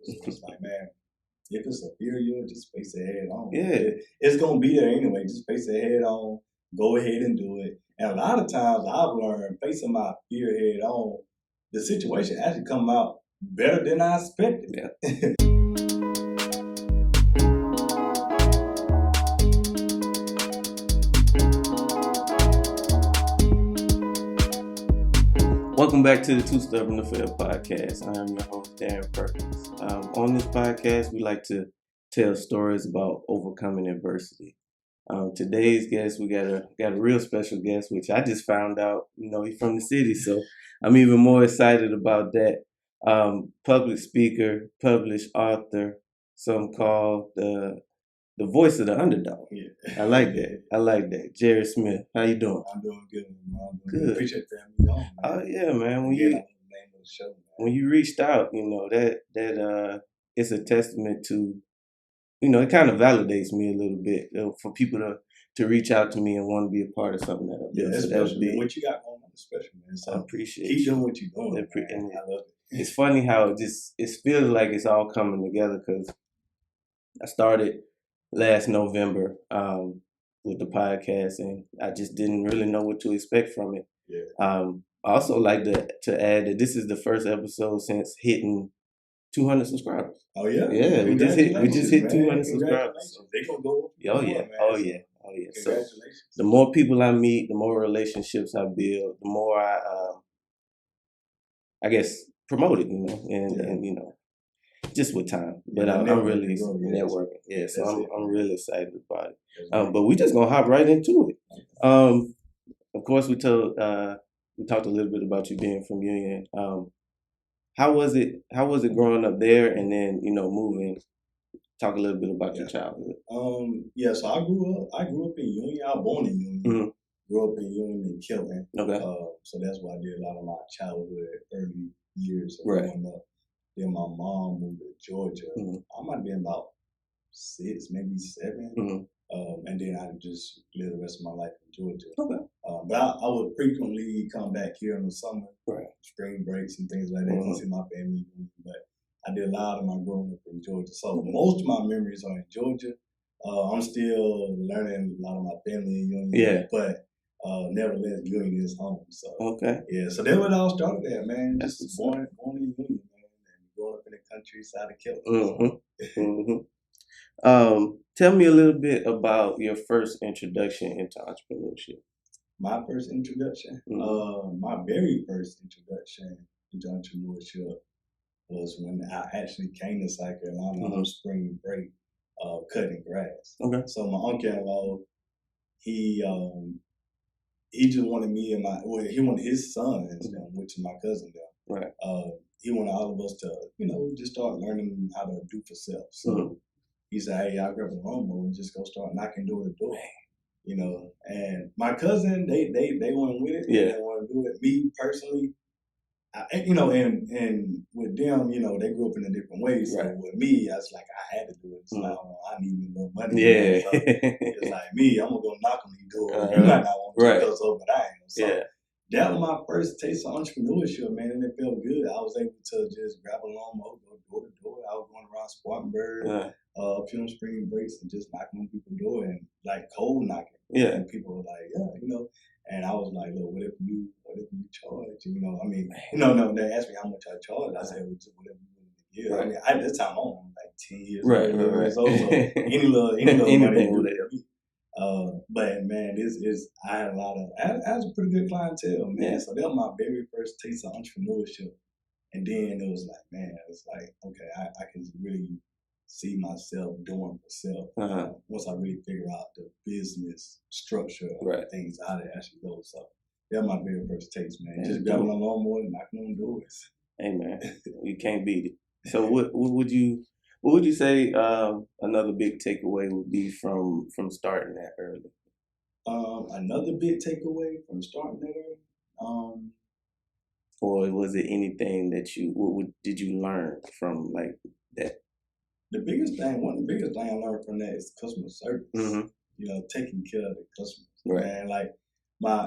So it's like, man, if it's a fear, you just face it head on. Yeah. It's gonna be there anyway. Just face it head on. Go ahead and do it. And a lot of times I've learned facing my fear head on, the situation actually come out better than I expected. Yeah. Welcome back to the Too Stubborn to Fail podcast. I am your host, Darren Perkins. On this podcast, we like to tell stories about overcoming adversity. Today's guest, we got a real special guest, which I just found out. He's from the city, so I'm even more excited about that. Public speaker, published author, some call the voice of the underdog. Yeah. I like that. Jerry Smith, how you doing? I'm doing good, man. I'm Good. Good. Appreciate that. Me on, man. Oh yeah, man. Show, when you reached out, that it's a testament to, it kind of validates me a little bit for people to reach out to me and want to be a part of something that I built. Yeah, especially what you got going on, especially, man. So I appreciate keep you. doing what you're doing. And I love it. It's funny how it feels like it's all coming together, because I started last November with the podcast, and I just didn't really know what to expect from it. Yeah. I also like to add that this is the first episode since hitting 200 subscribers. Oh yeah. Yeah, we just hit 200 subscribers. They gonna go up. Oh yeah. Oh yeah. So Congratulations. the more people I meet, the more relationships I build, the more I guess promote it, and just with time. But I'm really networking. Yeah, so I'm really excited about it. But we just gonna hop right into it. Of course, we talked a little bit about you being from Union. How was it growing up there, and then moving? Talk a little bit about your childhood. Yeah. So I grew up in Union. I was born in Union. Mm-hmm. Grew up in Union and Killen. Okay. So that's why I did a lot of my childhood, early years of right. growing up. Then my mom moved to Georgia. Mm-hmm. I might have been about 6, maybe 7. Mm-hmm. And then I just lived the rest of my life in Georgia. Okay. But I would frequently come back here in the summer, right. Spring breaks and things like that, to see my family. But I did a lot of my growing up in Georgia. So most of my memories are in Georgia. I'm still learning a lot of my family in Union. Yeah. But nevertheless, Union is home. So okay. Yeah. So that's what I all started at, man. Just born in Union, man, and growing up in the countryside of Kelly. Mm-hmm. Tell me a little bit about your first introduction into entrepreneurship. My first introduction? My very first introduction into entrepreneurship was when I actually came to South Carolina on spring break, cutting grass. Okay. So my uncle-in-law, he just wanted me and he wanted his sons, which is my cousin there. Right. He wanted all of us to, just start learning how to do for self. So he said, hey, I'll grab a lawnmower and just go start knocking door to door. And my cousin, they went with it. Yeah. They want to do it. Me personally, and with them, they grew up in a different way. So with me, I was like, I had to do it. It's like, I need a little money. Yeah. So it's like me, I'm gonna go knock on these doors. You might not want to go so, but I am. So that was my first taste of entrepreneurship, man, and it felt good. I was able to just grab a lawnmower, go door to door. I was going around Spartanburg, Film Spring breaks, and just knocking on people's door and like cold knocking. Yeah. And people were like, and I was like, look, whatever you charge, no, they asked me how much I charge. I said, whatever you want to give. Right. I mean, at this time, I'm like 10 years old. So any little money would help me. But man, I had I was a pretty good clientele, man. Yeah. So that was my very first taste of entrepreneurship. And then it was like, man, it's like, okay, I can really see myself doing for self once I really figure out the business structure of things, how they actually go. So that was my very first taste, man. Just grabbing a lawnmower and knocking on doors. Hey man, you can't beat it. So what would you say another big takeaway would be from starting that early? Another big takeaway from starting that early? Or was it anything that did you learn from like that? One of the biggest things I learned from that is customer service. Mm-hmm. Taking care of the customers. Right. Man,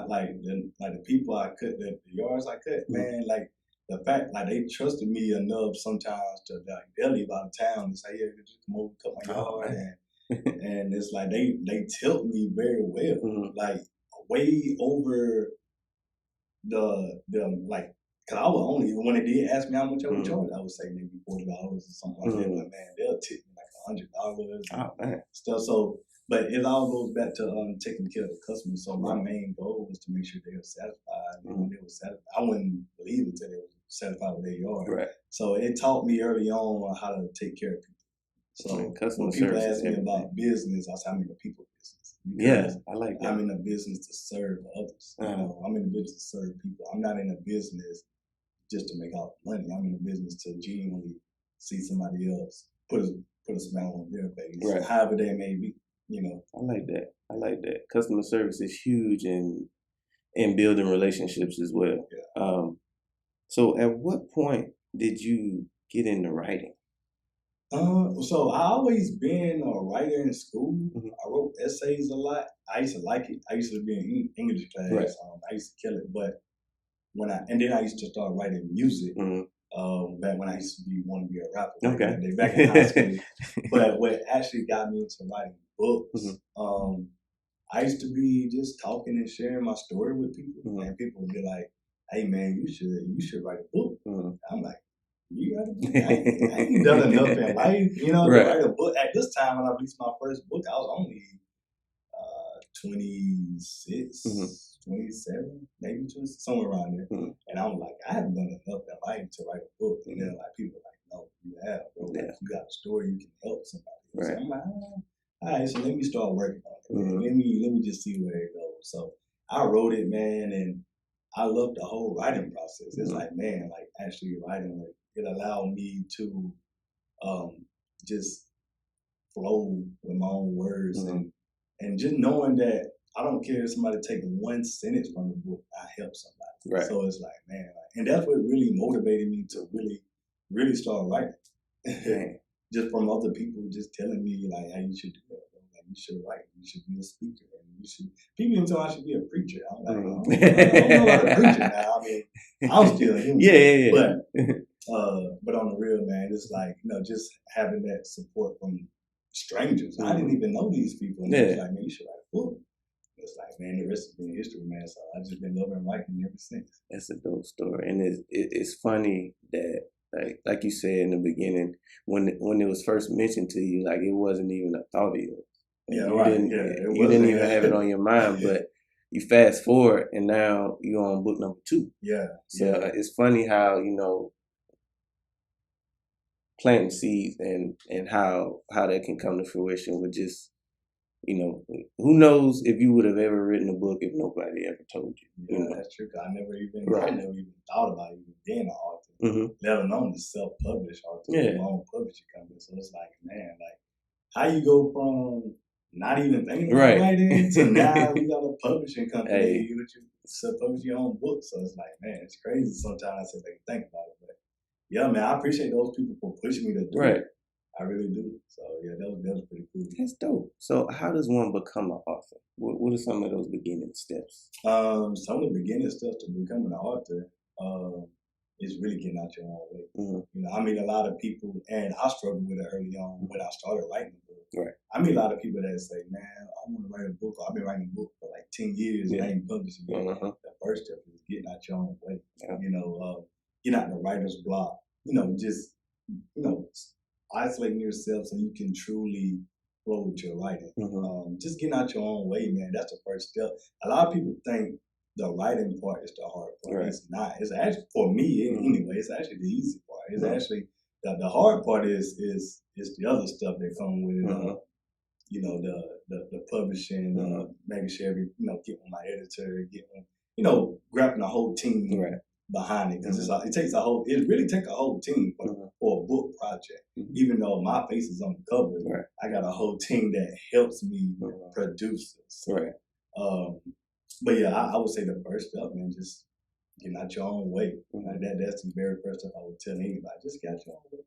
like the people I cut, the yards I cut, man, like the fact, like, they trusted me enough sometimes to, like, they'll leave out of town and say, yeah, just come over, cut my yard. And it's like, they tilt me very well, like, way over the like, cause I would only, when they did ask me how much I would charge, I would say maybe $40 or something like that. But man, they'll tip me like $100 stuff. So, but it all goes back to taking care of the customer. So my main goal was to make sure they were satisfied. And when they were satisfied, I wouldn't believe until they were satisfied with their yard. Right. So it taught me early on how to take care of people. So when people ask me about business, I say I'm in a people business. Yeah, I like that. I'm in a business to serve others. You know, I'm in a business to serve people. I'm not in a business just to make out money. I'm in a business to genuinely see somebody else put a smile on their face, however they may be. You know, I like that. I like that. Customer service is huge in building relationships as well. Yeah. So, at what point did you get into writing? So I always been a writer in school. I wrote essays a lot. I used to like it. I used to be in English class. Right. I used to kill it. But then I used to start writing music. Back when I used to want to be a rapper. Okay. Back in high school. But what actually got me into writing books, I used to be just talking and sharing my story with people, and people would be like, "Hey man, you should write a book." I'm like, you got a book? I ain't done enough in life, to write a book. At this time, when I released my first book, I was only 26, 27, maybe 20, somewhere around there. And I was like, I haven't done enough in life to write a book. And then like people were like, no, you have, bro. Like, you got a story, you can help somebody. So I'm like, all right, so let me start working on it. Let me just see where it goes. So I wrote it, man, and I loved the whole writing process. It's like, man, like actually writing, like, it allowed me to just flow with my own words and just knowing that I don't care if somebody take one sentence from the book, I help somebody. Right. So it's like, man, and that's what really motivated me to really start writing. Just from other people just telling me like, hey, you should do that. Like, you should write. You should be a speaker. And you should. People even told I should be a preacher. I'm like, I don't know about a preacher now. I mean, I'm still human. Yeah. But on the real, man, it's like, just having that support from strangers. I didn't even know these people. And it's like, man, you should write a book. It's like, man, the rest has been history, man. So I've just been loving writing ever since. That's a dope story. And it's funny that, like you said in the beginning, when it was first mentioned to you, like, it wasn't even a thought of yours. Yeah, right. You didn't even have it on your mind, but you fast forward and now you're on book number 2. Yeah. So it's funny how, planting seeds and how that can come to fruition with just, who knows if you would have ever written a book if nobody ever told you. Yeah, that's true. I never even thought about even being an author, let alone the self-published author, my own publishing company. So it's like, man, like, how you go from not even thinking about writing to now you got a publishing company, you self-publish your own book. So it's like, man, it's crazy sometimes if they think about it. But yeah, man, I appreciate those people for pushing me to do it. I really do. So yeah, that was pretty cool. That's dope. So how does one become an author? What are some of those beginning steps? Some of the beginning steps to becoming an author is really getting out your own way. I meet a lot of people, and I struggled with it early on when I started writing a book. Right. I meet a lot of people that say, man, I want to write a book. I've been writing a book for like 10 years and I ain't published it yet. The first step is getting out your own way. Get out the writer's block. Just isolating yourself so you can truly flow with your writing. Just getting out your own way, man. That's the first step. A lot of people think the writing part is the hard part. Right. It's not. It's actually, for me anyway, it's actually the easy part. It's actually the hard part is the other stuff that come with it. The publishing, making sure getting with my editor, grabbing a whole team behind it, because it really takes a whole team for a book project. Even though my face is on the cover, I got a whole team that helps me produce this. But yeah, I would say the first step, man, just getting out your own way. That's the very first step I would tell anybody. Just get out your own way.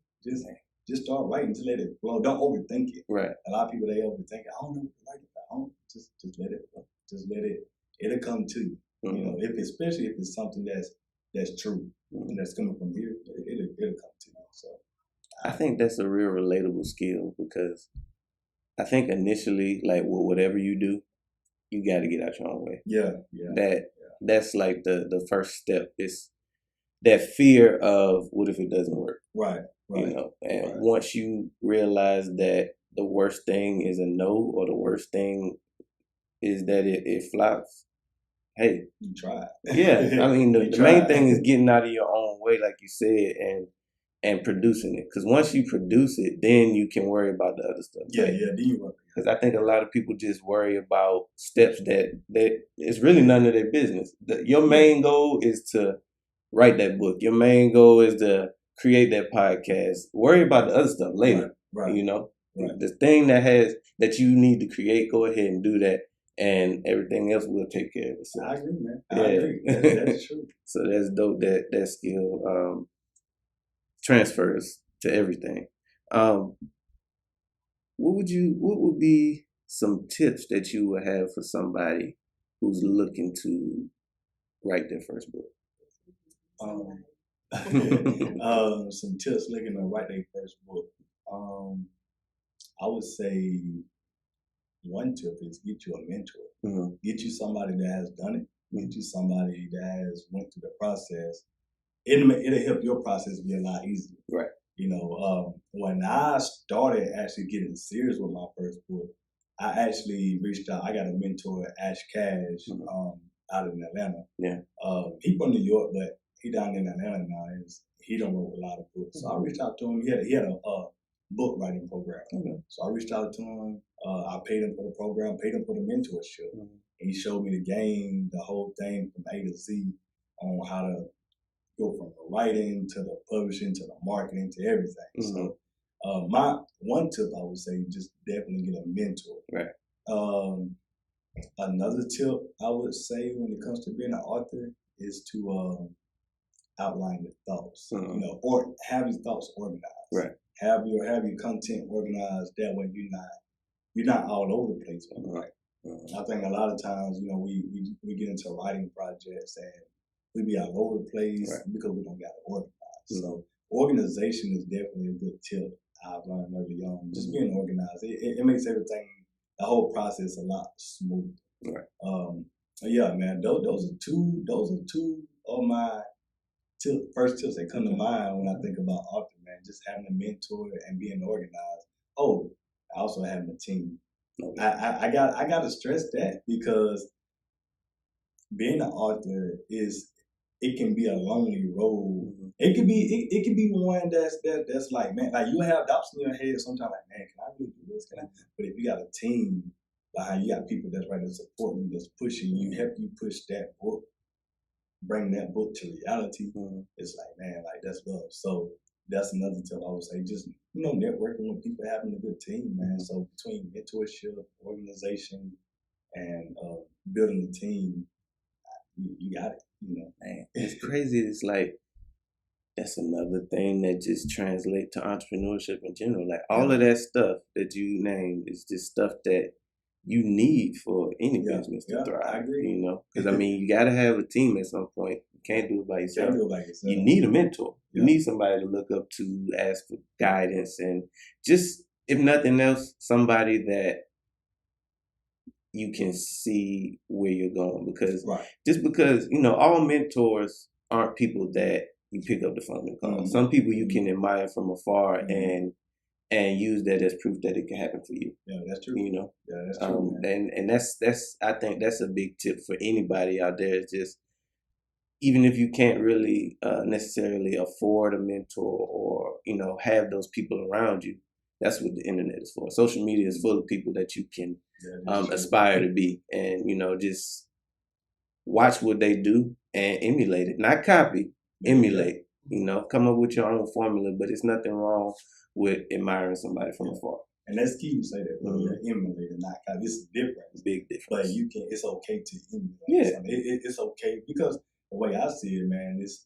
Just start writing. Just let it flow. Don't overthink it. Right. A lot of people, they overthink it. I don't know what to write about. Just let it flow. Just let it. It'll come to you. Especially if it's something that's true. and that's coming from you, it'll come to you. So I think that's a real relatable skill because I think initially, like with whatever you do, you got to get out your own way. That's like the first step. Is that fear of what if it doesn't work? Right. You know, and once you realize that the worst thing is a no, or the worst thing is that it flops, hey, you try. Yeah, I mean the main thing is getting out of your own way, like you said, and producing it. Because once you produce it, then you can worry about the other stuff. Then you worry. Because I think a lot of people just worry about steps that it's really none of their business. Your main goal is to write that book. Your main goal is to create that podcast. Worry about the other stuff later. Right. You know, the thing that you need to create, go ahead and do that, and everything else will take care of itself. I agree, man. I agree. That's true. So that's dope. That skill transfers to everything. What would be some tips that you would have for somebody who's looking to write their first book? Some tips looking to write their first book. I would say one tip is get you a mentor. Mm-hmm. Get you somebody that has done it. Get you somebody that has went through the process. It'll help your process be a lot easier. Right. You know, when I started actually getting serious with my first book, I actually reached out. I got a mentor, Ash Cash, out in Atlanta. Yeah. He from New York, but he down in Atlanta now. He done wrote a lot of books. So I reached out to him. He had a book writing program. Okay. So I reached out to him. I paid him for the program, paid him for the mentorship. He showed me the game, the whole thing from A to Z on how to go from the writing to the publishing to the marketing to everything. So my one tip I would say, just definitely get a mentor. Right. Another tip I would say when it comes to being an author is to outline your thoughts. You know, or have your thoughts organized. Right. Have your content organized. That way you're not all over the place. Right. I think a lot of times, you know, we get into writing projects and we be all over the place because we don't got it organized. So organization is definitely a good tip I've learned early on. Just being organized, it makes everything, the whole process, a lot smoother. Right. Yeah, man. Those are two of my first tips that come to mind when I think about author, man. Just having a mentor and being organized. Oh, also having a team. Okay. I got to stress that because being an author it can be a lonely road. It can be one that's like, man, like you have doubts in your head sometimes, like, man, can I really do this? Can I? But if you got a team behind you, got people that's ready to support you, that's pushing you, help you push that book, bring that book to reality. It's like, man, like that's love. So that's another tip I would say. Just, you know, networking with people, having a good team, man. So between mentorship, organization, and building a team, you got it. You know, man, it's crazy. It's like that's another thing that just translates to entrepreneurship in general. Like all of that stuff that you named is just stuff that you need for any business to thrive. I agree. You know, because I mean, you got to have a team at some point. You can't do it by yourself. You need a mentor. You need somebody to look up to, ask for guidance, and just, if nothing else, somebody that you can see where you're going. Because just because, you know, all mentors aren't people that you pick up the phone and call. Some people you can admire from afar and use that as proof that it can happen for you. Yeah, that's true. You know? Yeah, that's true. And that's I think that's a big tip for anybody out there. Is just, even if you can't really necessarily afford a mentor or, you know, have those people around you, that's what the internet is for. Social media is full of people that you can aspire to be, and, you know, just watch what they do and emulate it. Not copy, emulate. You know, come up with your own formula, but it's nothing wrong with admiring somebody from afar. And that's key to say that, emulate and not copy. It's a difference. Big difference. But it's okay to emulate. Yeah. It's okay, because the way I see it, man, is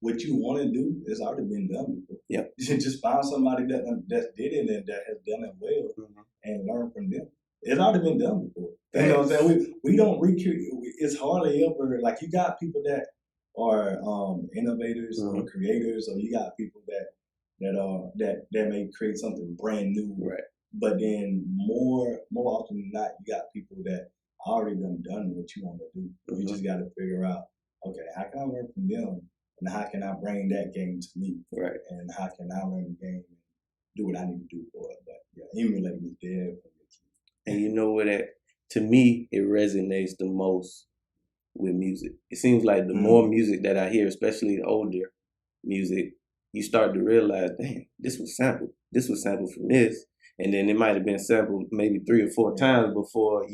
what you want to do has already been done before. Yep. You should just find somebody that did it and that has done it well and learn from them. It's already been done before. You know what I'm saying? We don't recreate. It's hardly ever, like, you got people that are innovators or creators, or you got people that may create something brand new. Right. But then more often than not, you got people that already done what you want to do. You just got to figure out, okay, how can I learn from them, and how can I bring that game to me, right? And how can I learn the game and do what I need to do for it. But yeah, emulating is dead for me. And you know what? To me, it resonates the most with music. It seems like the more music that I hear, especially older music, you start to realize, damn, this was sampled. This was sampled from this. And then it might have been sampled maybe 3 or 4 times before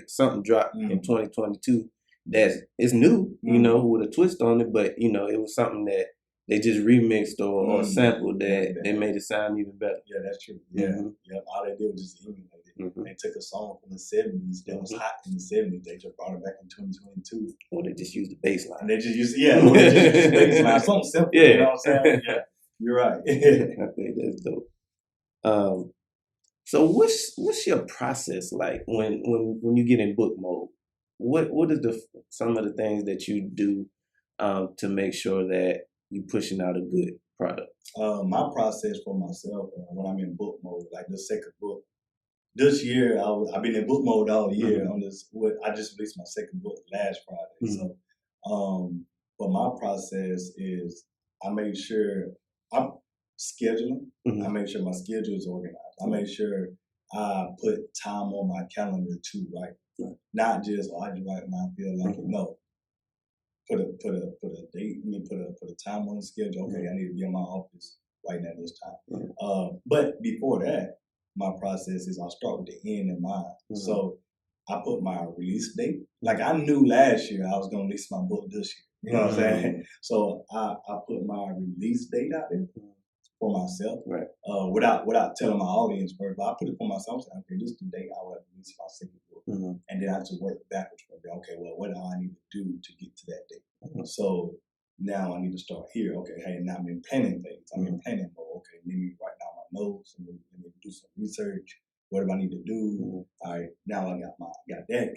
something dropped in 2022 it's new, you know, with a twist on it, but you know, it was something that they just remixed or sampled that they made it sound even better. Yeah, that's true. Yeah. Yep. All they did was just emulate it. They took a song from the 70s that was hot in the 70s. They just brought it back in 2022. Or they just used the bass line. And they just used the bass line. Something simple. Yeah. You know what I'm saying? Yeah. You're right. I think that's dope. So what's your process like when you get in book mode? What is some of the things that you do to make sure that you're pushing out a good product? My process for myself when I'm in book mode, like the second book. This year, I've been in book mode all year. On this, I just released my second book last Friday. So, but my process is I make sure I'm scheduling. I make sure my schedule is organized. I make sure I put time on my calendar to write, not just I just write when I feel like it. No, put a date. Put a time on the schedule. Okay, I need to be in my office right now this time. But before that, my process is I'll start with the end in mind. So I put my release date. Like I knew last year I was gonna release my book this year. You know what I'm saying? So I put my release date out there for myself, without telling my audience first. But I put it for myself. Saying, okay, this is the date I will release my second book, and then I have to work backwards from there. Okay, well, what do I need to do to get to that date? So now I need to start here. Okay, hey, now I'm in planning things. I'm in planning mode. Okay, let me write down my notes and let me do some research. What do I need to do? All right, now I got that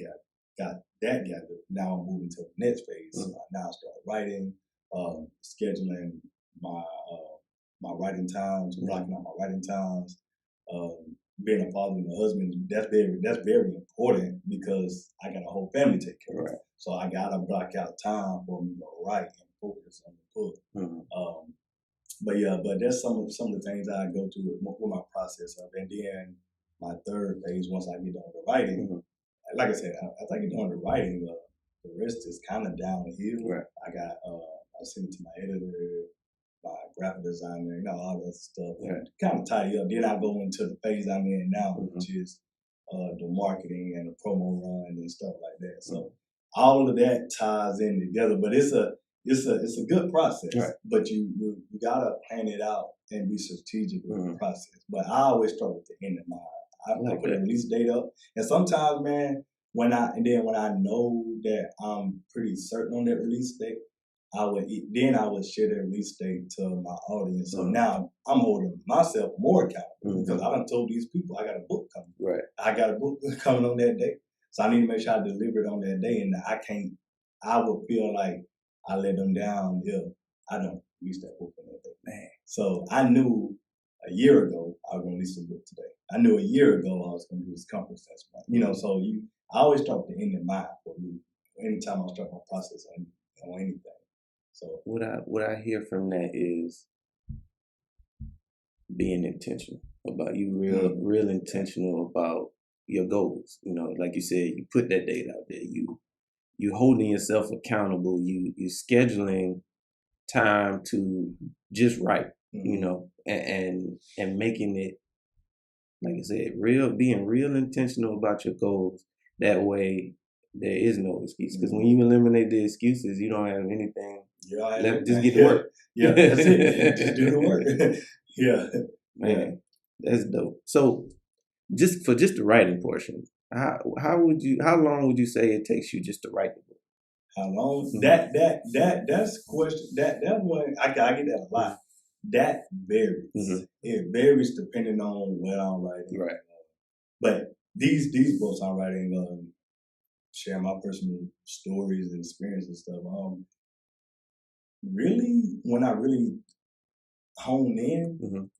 gathered. Now I'm moving to the next phase. Now I start writing, scheduling my writing times, blocking out my writing times, being a father and a husband. That's very important because I got a whole family to take care of. So I gotta block out time for me to write and focus on the book. But there's some of the things I go through with my process of, and then my third phase once I get done with the writing. Like I said, after I get done with the writing, the rest is kind of downhill. I got I send it to my editor, my graphic designer, all that stuff. Kind of tidy up. Then I go into the phase I'm in now, which is the marketing and the promo run and stuff like that. So all of that ties in together, but it's a good process. But you gotta plan it out and be strategic with the process. But I always start with the end in mind. I put a release date up, and sometimes, man, when I know that I'm pretty certain on that release date, I would share the release date to my audience. So now I'm holding myself more accountable because I done told these people I got a book coming. I got a book coming on that day, so I need to make sure I deliver it on that day, and I would feel like I let them down if I don't release that book on that day. Man. So I knew a year ago I was going to release the book today. I knew a year ago I was going to do this conference next month. So I always start with the end in mind for me. Anytime I start my process on anything. So what I hear from that is being intentional about you, real intentional about your goals. Like you said, you put that date out there. You holding yourself accountable. You scheduling time to just write. And making it, like I said, being real intentional about your goals. That way, there is no excuse. Because when you eliminate the excuses, you don't have anything. Just get to work. Yeah, that's it. Just do the work. Man, that's dope. So, just the writing portion, how long would you say it takes you just to write the book? How long? That's the question. That one I get that a lot. That varies. It varies depending on what I'm writing. But these books I'm writing, share my personal stories and experiences and stuff. really, when I really hone in,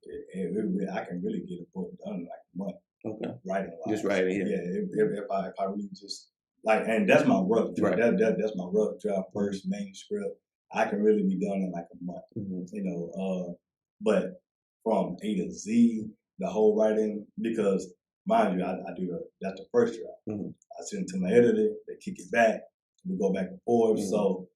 I can really get a book done in like a month. Okay. Writing wise. Just writing, yeah. Yeah, if I really just like, and that's my rough draft. Right. That's my rough draft first manuscript. I can really be done in like a month. You know, but from A to Z, the whole writing, because mind you, I do that's the first draft. I send it to my editor, they kick it back, we go back and forth. So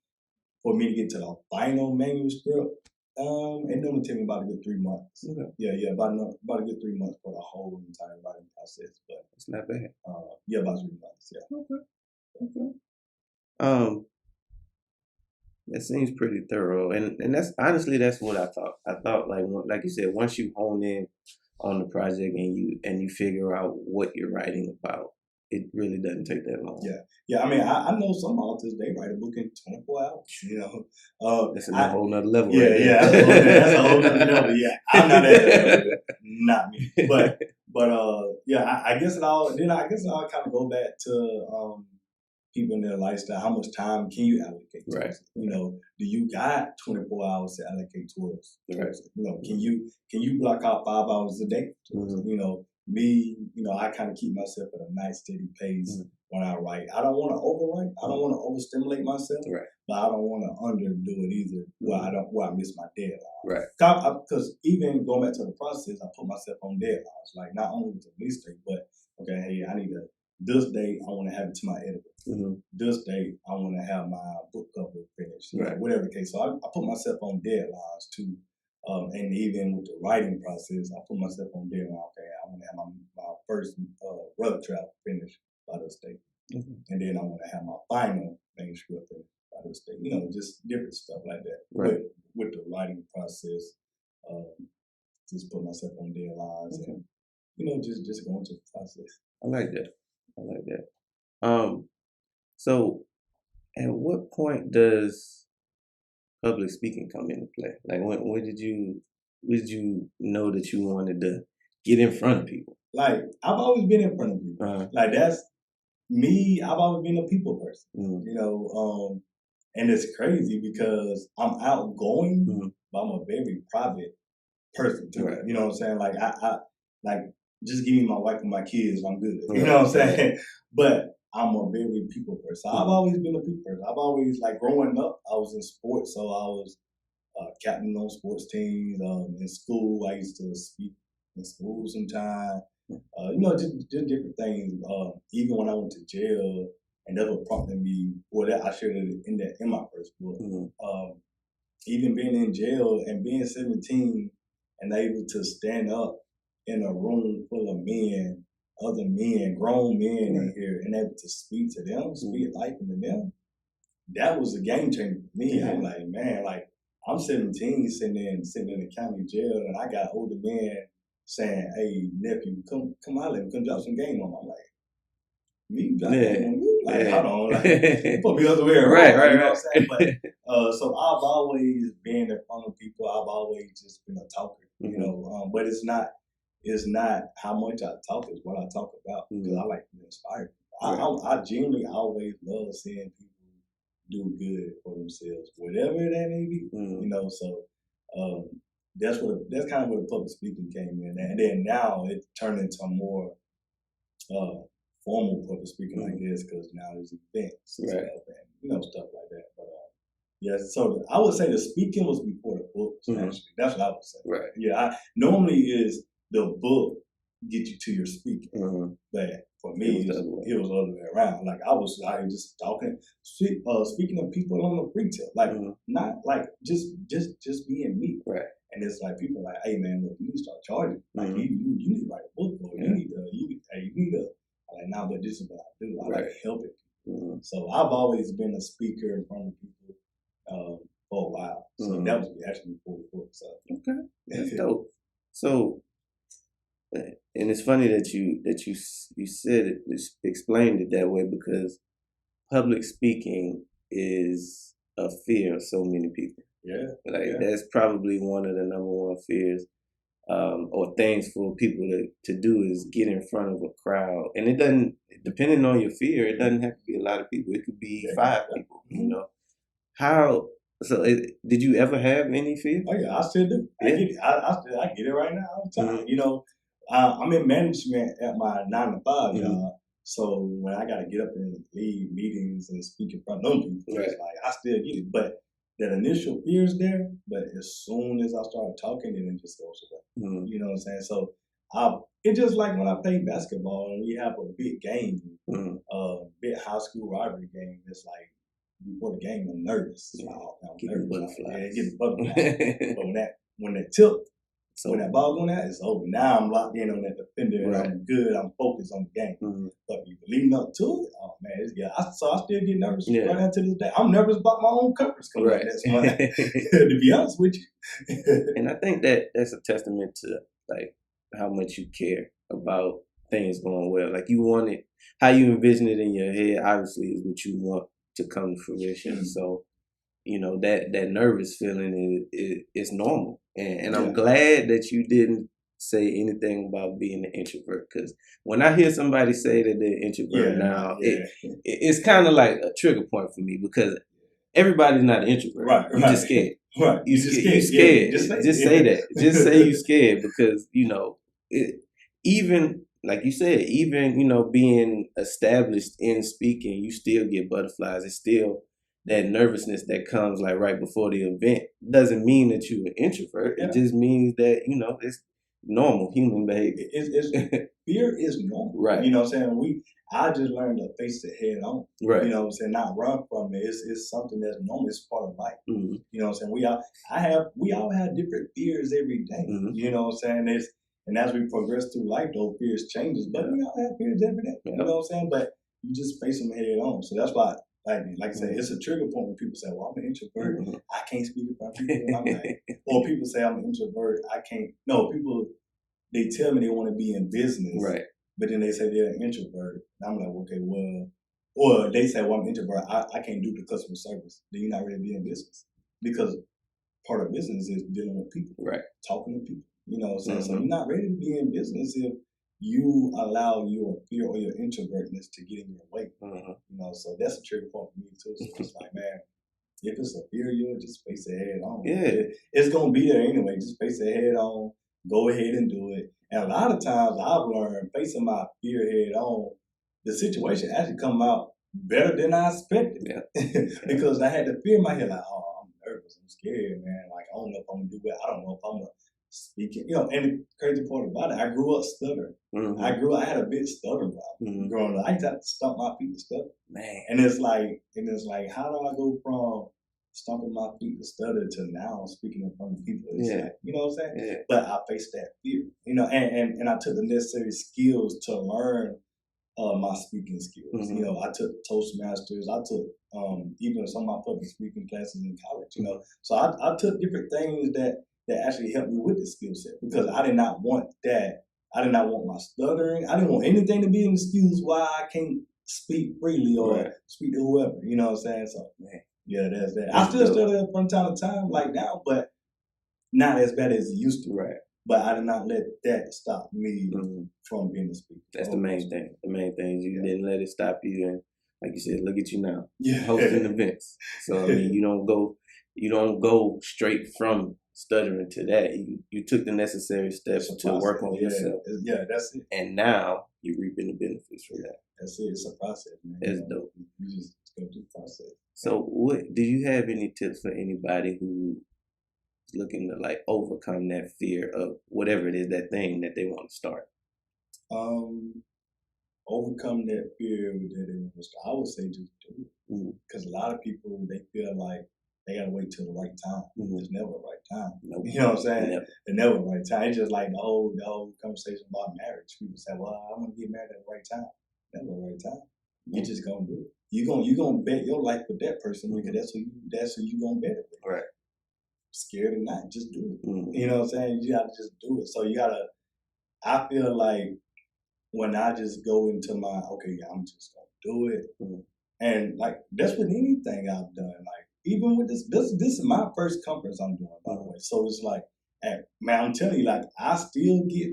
for me to get to the final manuscript, it normally take me about a good 3 months. Okay. Yeah, about a good 3 months for the whole entire writing process. But it's not bad. Yeah, about 3 months. Yeah. Okay. That seems pretty thorough, and that's honestly that's what I thought. I thought like you said, once you hone in on the project and you figure out what you're writing about, it really doesn't take that long. Yeah. I mean, I know some authors, they write a book in 24 hours. You know, that's a whole nother level. Yeah, right yeah, that's a whole nother level. Yeah, I'm not at that level. Not me. But yeah, I guess it all. Then I guess it all kind of go back to people in their lifestyle. How much time can you allocate to it? You know, do you got 24 hours to allocate towards it? You know, can you block out 5 hours a day? You know, me, you know, I kind of keep myself at a nice steady pace when I write. I don't want to overwrite. I don't want to overstimulate myself. But I don't want to underdo it either where I miss my deadline. Because even going back to the process, I put myself on deadlines. Like not only with the release date, but okay, hey, I need to this date I want to have it to my editor. This date I want to have my book cover finished. You know, whatever the case. So I put myself on deadlines too. And even with the writing process, I put myself on deadline. Okay, I want to have my first rough draft finished by this date. And then I want to have my final manuscript finished by this date. You know, just different stuff like that. With the writing process, just put myself on deadlines and, you know, just going through the process. I like that. So at what point does public speaking come into play? Like when did you know that you wanted to get in front of people? Like I've always been in front of people. Like that's me. I've always been a people person. You know, and it's crazy because I'm outgoing, but I'm a very private person too. You know what I'm saying? Like I like just give me my wife and my kids, I'm good. You know what I'm saying? But I'm a very people person. I've always been a people person. I've always, like growing up, I was in sports, so I was captain on sports teams. In school, I used to speak in school sometimes. You know, just different things. Even when I went to jail, and that what prompted me. Well, that I shared it in my first book. Even being in jail and being 17 and able to stand up in a room full of men, other men, grown men in here, and able to speak to them, speak life into them, that was a game changer for me. I'm like, man, like I'm 17 sitting in the county jail, and I got older men saying, hey, nephew, come holler at me, come drop some game on me. I'm like, me drop game on you? Like, hold on, like, put me other way around. You know what I'm saying? But so I've always been in front of people. I've always just been a talker, you know. But it's not how much I talk, it's what I talk about, because I like to inspire people. I genuinely always love seeing people do good for themselves, whatever that may be. You know, so that's kind of where the public speaking came in, and then now it turned into a more formal public speaking, I guess, because now there's events and stuff, and you know, stuff like that. But yeah, so I would say the speaking was before the books. Actually, that's what I would say. Yeah, normally is the book get you to your speaking, but for me, it was the other way around. Like I was just talking, speaking to people on the retail, like not like just being me. And it's like people are like, hey man, look, you need to start charging. Like you need to write a book, or you need to. I'm like, nah, but this is what I do. I like helping people. So I've always been a speaker in front of people for a while. So that was actually before the book. So that's dope. So. And it's funny that you said it, explained it that way, because public speaking is a fear of so many people. That's probably one of the number one fears, or things for people to do, is get in front of a crowd. And it doesn't, depending on your fear, it doesn't have to be a lot of people. It could be 5 people. You know, how So, did you ever have any fear? Oh yeah, I still do. Yeah. I get it. I get it right now all the time. You know, I'm in management at my 9 to 5 job. So when I gotta get up and lead meetings and speak in front of them people, it's like I still get it. But that initial fear is there. But as soon as I start talking, then it just goes away. You know what I'm saying? So it's just like when I play basketball and we have a big game, big high school rivalry game. It's like before the game, I'm nervous. I'm nervous. Getting butterflies. But when that tilt, when that ball going out, it's over. Now I'm locked in on that defender, and I'm good. I'm focused on the game. But leading up to it, oh man, so I still get nervous right now to this day. I'm nervous about my own covers coming out next month. To be honest with you. And I think that's a testament to like how much you care about things going well. Like you want it, how you envision it in your head. Obviously, is what you want to come to fruition. So, you know, that nervous feeling is normal. And I'm glad that you didn't say anything about being an introvert, because when I hear somebody say that they're introvert now, it's kind of like a trigger point for me, because everybody's not an introvert. Right. You're just scared. Right. You scared. Just say that. Just say you scared, because, you know, even like you said, even, you know, being established in speaking, you still get butterflies. It's still that nervousness that comes like right before the event. Doesn't mean that you're an introvert. It just means that, you know, it's normal human behavior. Fear is normal. Right. You know what I'm saying? I just learned to face it head on. Right. You know what I'm saying? Not run from it. It's something that's normal. It's part of life. You know what I'm saying? We all have different fears every day. You know what I'm saying? And as we progress through life, those fears changes. But we all have fears every day. You know what I'm saying? But you just face them head on. So that's why, like I said, it's a trigger point when people say, well, I'm an introvert. I can't speak in front of people. I'm like, or people say I'm an introvert. I can't. No, people, they tell me they want to be in business. Right. But then they say they're an introvert. And I'm like, okay, well, or they say, well, I'm an introvert. I can't do the customer service. Then you're not really being in business. Because part of business is dealing with people. Right. Talking to people. You know what I'm saying? So you're not ready to be in business if you allow your fear or your introvertness to get in your way. You know, so that's a trigger point for me too. So it's like, man, if it's a fear, you'll just face it head on. Yeah. It's gonna be there anyway. Just face it head on. Go ahead and do it. And a lot of times I've learned facing my fear head on, the situation actually come out better than I expected. Yeah. Because I had the fear in my head, like, oh, I'm nervous, I'm scared, man. Like, I don't know if I'm gonna do it. I don't know if I'm gonna speak it. You know, and the crazy part about it, I grew up stuttering. I had a big stutter problem growing up. I used to have to stomp my feet and stuff. Man. And it's like, how do I go from stomping my feet to stutter to now speaking in front of people? It's like, you know what I'm saying? Yeah. But I faced that fear. You know, and I took the necessary skills to learn my speaking skills. You know, I took Toastmasters. I took even some of my public speaking classes in college. You know, so I took different things that actually helped me with the skill set, because I did not want that. I did not want my stuttering. I didn't want anything to be an excuse why I can't speak freely or speak to whoever. You know what I'm saying? So, man, yeah, that's that. I still stutter from time to time, like now, but not as bad as it used to. Right. But I did not let that stop me from being a speaker. That's the main thing. The main thing is you didn't let it stop you. And like you said, look at you now, hosting events. So I mean, you don't go straight from stuttering to that. You took the necessary steps to work on yourself. Yeah, that's it. And now you're reaping the benefits from that. That's it. It's a process, man. That's dope. You just go through the process. So do you have any tips for anybody who is looking to like overcome that fear of whatever it is, that thing that they want to start? Overcome that fear that they want to start. I would say just do it. Because a lot of people, they feel like they gotta wait till the right time. There's never a right time. Nope. You know what I'm saying? There's never a right time. It's just like the whole conversation about marriage. People say, well, I'm gonna get married at the right time. Never a right time. You're just gonna do it. You're gonna bet your life with that person, because that's who you gonna bet it with. Right. Scared or not, just do it. You know what I'm saying? You gotta just do it. So I feel like when I just go into I'm just gonna do it. And like that's with anything I've done. Like even with this is my first conference I'm doing, by the way. So it's like, man, I'm telling you, like I still get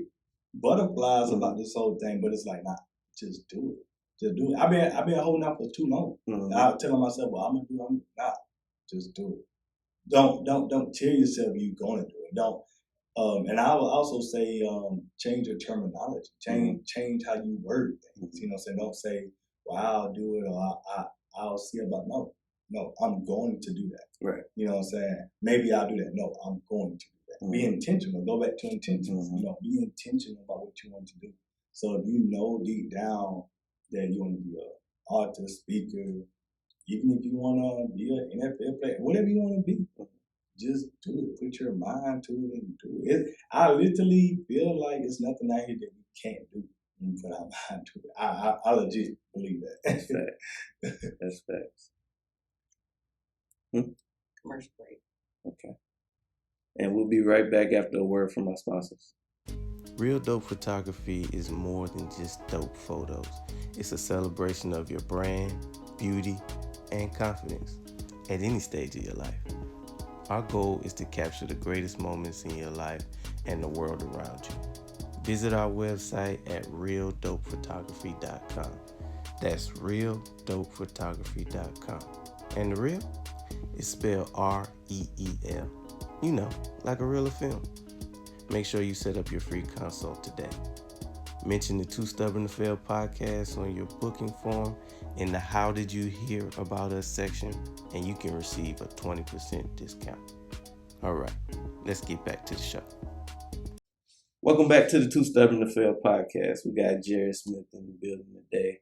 butterflies about this whole thing, but it's like, nah, just do it. Just do it. I've been holding out for too long. I'm telling myself, well, I'm gonna do it. Nah, just do it. don't tell yourself you're gonna do it. Don't. And I will also say, change your terminology, change how you word things. You know, so don't say, "Well, I'll do it," or I'll see about. No, I'm going to do that. Right. You know what I'm saying? Maybe I'll do that. No, I'm going to do that. Be intentional. Go back to intentions. You know, be intentional about what you want to do. So if you know deep down that you want to be an artist, speaker, even if you want to be an NFL player, whatever you want to be, just do it. Put your mind to it and do it. I literally feel like it's nothing out here that we can't do when we put our mind to it. I legit believe that. That's facts. That's facts. Commercial break. Okay. And we'll be right back after a word from our sponsors. Real Dope Photography is more than just dope photos. It's a celebration of your brand, beauty, and confidence at any stage of your life. Our goal is to capture the greatest moments in your life and the world around you. Visit our website at realdopephotography.com. That's realdopephotography.com. And the real is spelled R-E-E-L. You know, like a reel of film. Make sure you set up your free consult today. Mention the Too Stubborn to Fail podcast on your booking form in the How Did You Hear About Us section, and you can receive a 20% discount. All right, let's get back to the show. Welcome back to the Too Stubborn to Fail podcast. We got Jared Smith in the building today.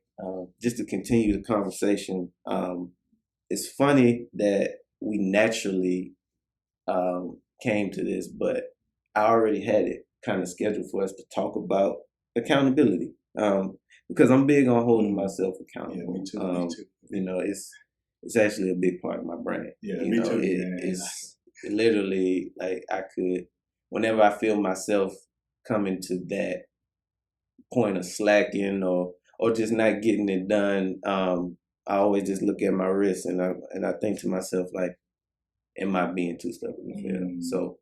Just to continue the conversation, it's funny that we naturally came to this, but I already had it kind of scheduled for us to talk about accountability, because I'm big on holding myself accountable. Yeah, me too. Me too. You know, it's actually a big part of my brain. Yeah, you me know, too. It's literally like I could, whenever I feel myself coming to that point of slacking or just not getting it done, I always just look at my wrist and I think to myself, like, am I being too stubborn to fail? So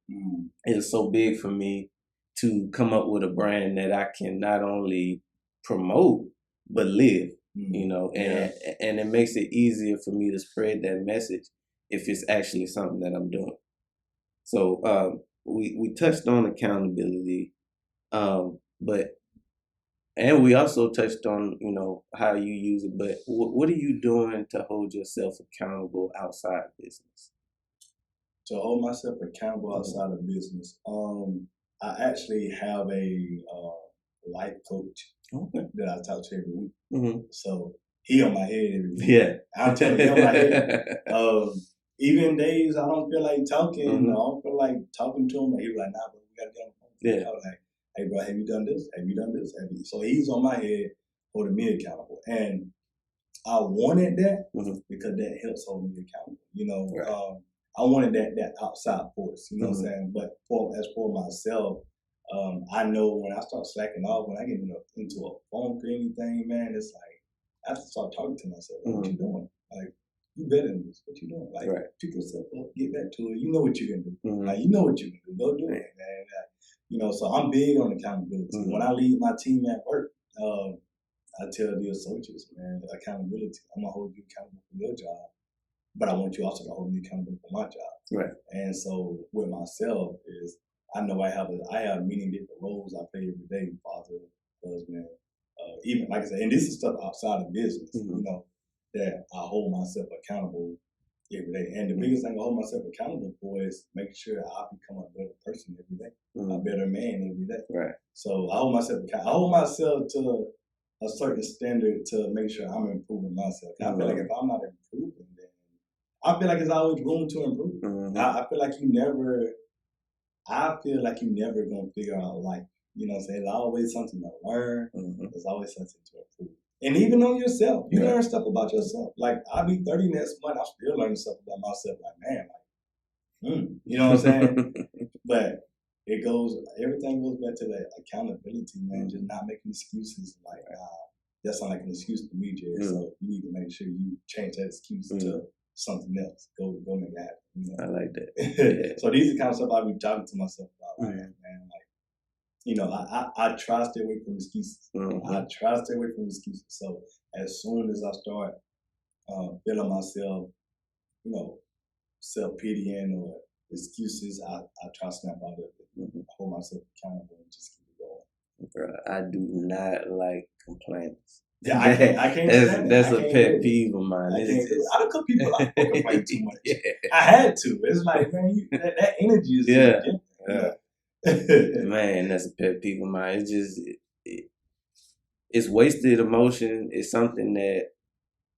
it's so big for me to come up with a brand that I can not only promote but live, you know, and it makes it easier for me to spread that message if it's actually something that I'm doing. So we touched on accountability, and we also touched on, you know, how you use it. But what are you doing to hold yourself accountable outside business? To hold myself accountable outside of business, I actually have a life coach that I talk to every week. So he on my head every week. Yeah, I'm telling you, he on my head. Even days I don't feel like talking, I don't feel like talking to him. He was like, "Nah, bro, we gotta get on the phone." Yeah. I was like, "Hey, bro, have you done this? Have you done this? Have you?" So he's on my head, holding me accountable, and I wanted that because that helps hold me accountable. You know, I wanted that outside force. You know what I'm saying? But as for myself, I know when I start slacking off, when I get into a funk or anything, man, it's like I have to start talking to myself. Like, what you doing? Like, you better than this. What you doing? Like, pick yourself up, get back to it. You know what you can do. Like, you know what you can do. Go do it, man. You know, so I'm big on accountability. When I lead my team at work, I tell the associates, man, accountability. I'm gonna hold you accountable for your job, but I want you also to hold me accountable for my job. Right. And so with myself is I know I have many different roles I play every day: father, husband, even like I said, and this is stuff outside of business, you know, that I hold myself accountable every day. And the biggest thing I hold myself accountable for is making sure I become a better person every day, a better man every day. Right. So I hold myself accountable. I hold myself to a certain standard to make sure I'm improving myself. I feel like if I'm not improving, then I feel like there's always room to improve. I feel like you never gonna figure out life. You know what I'm saying? There's always something to learn. There's always something to improve. And even on yourself, you learn stuff about yourself. Like, I'll be 30 next month, I'm still learning stuff about myself. Like, man, you know what I'm saying? But everything goes back to that accountability, man. Just not making excuses. Like, that sounds like an excuse to me, Jay. So you need to make sure you change that excuse to something else. Go make it happen. You know? I like that. So these are the kind of stuff I be talking to myself about. Like, man, like, you know, I try to stay away from excuses. I try to stay away from excuses. So as soon as I start feeling myself, you know, self-pitying or excuses, I try to snap out of it, hold myself accountable, and just keep it going. Bro, I do not like complaints. Yeah, I can't. That's a pet peeve of mine. I can't do it. I don't cut people out for complaining too much. Yeah. I had to. It's like, man, that energy is different. Man, that's a pet peeve of mine. It's just it's wasted emotion. It's something that,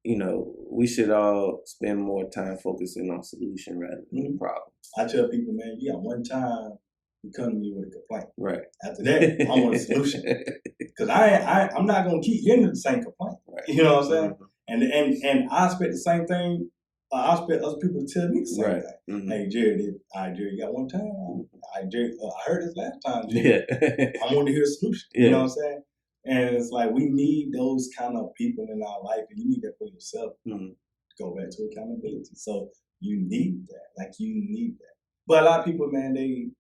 you know, we should all spend more time focusing on solution rather than the problem. I tell people, man, you got one time you come to me with a complaint. Right. After that, I want a solution. Because I'm not gonna keep hearing the same complaint. Right. You know what I'm saying? And I expect the same thing. I expect other people to tell me the same thing. Hey, Jared, Jared, you got one time. Jared, I heard this last time, Jared. I want to hear a solution. You know what I'm saying? And it's like we need those kind of people in our life, and you need that for yourself to go back to accountability. So you need that. Like, you need that. But a lot of people, man, they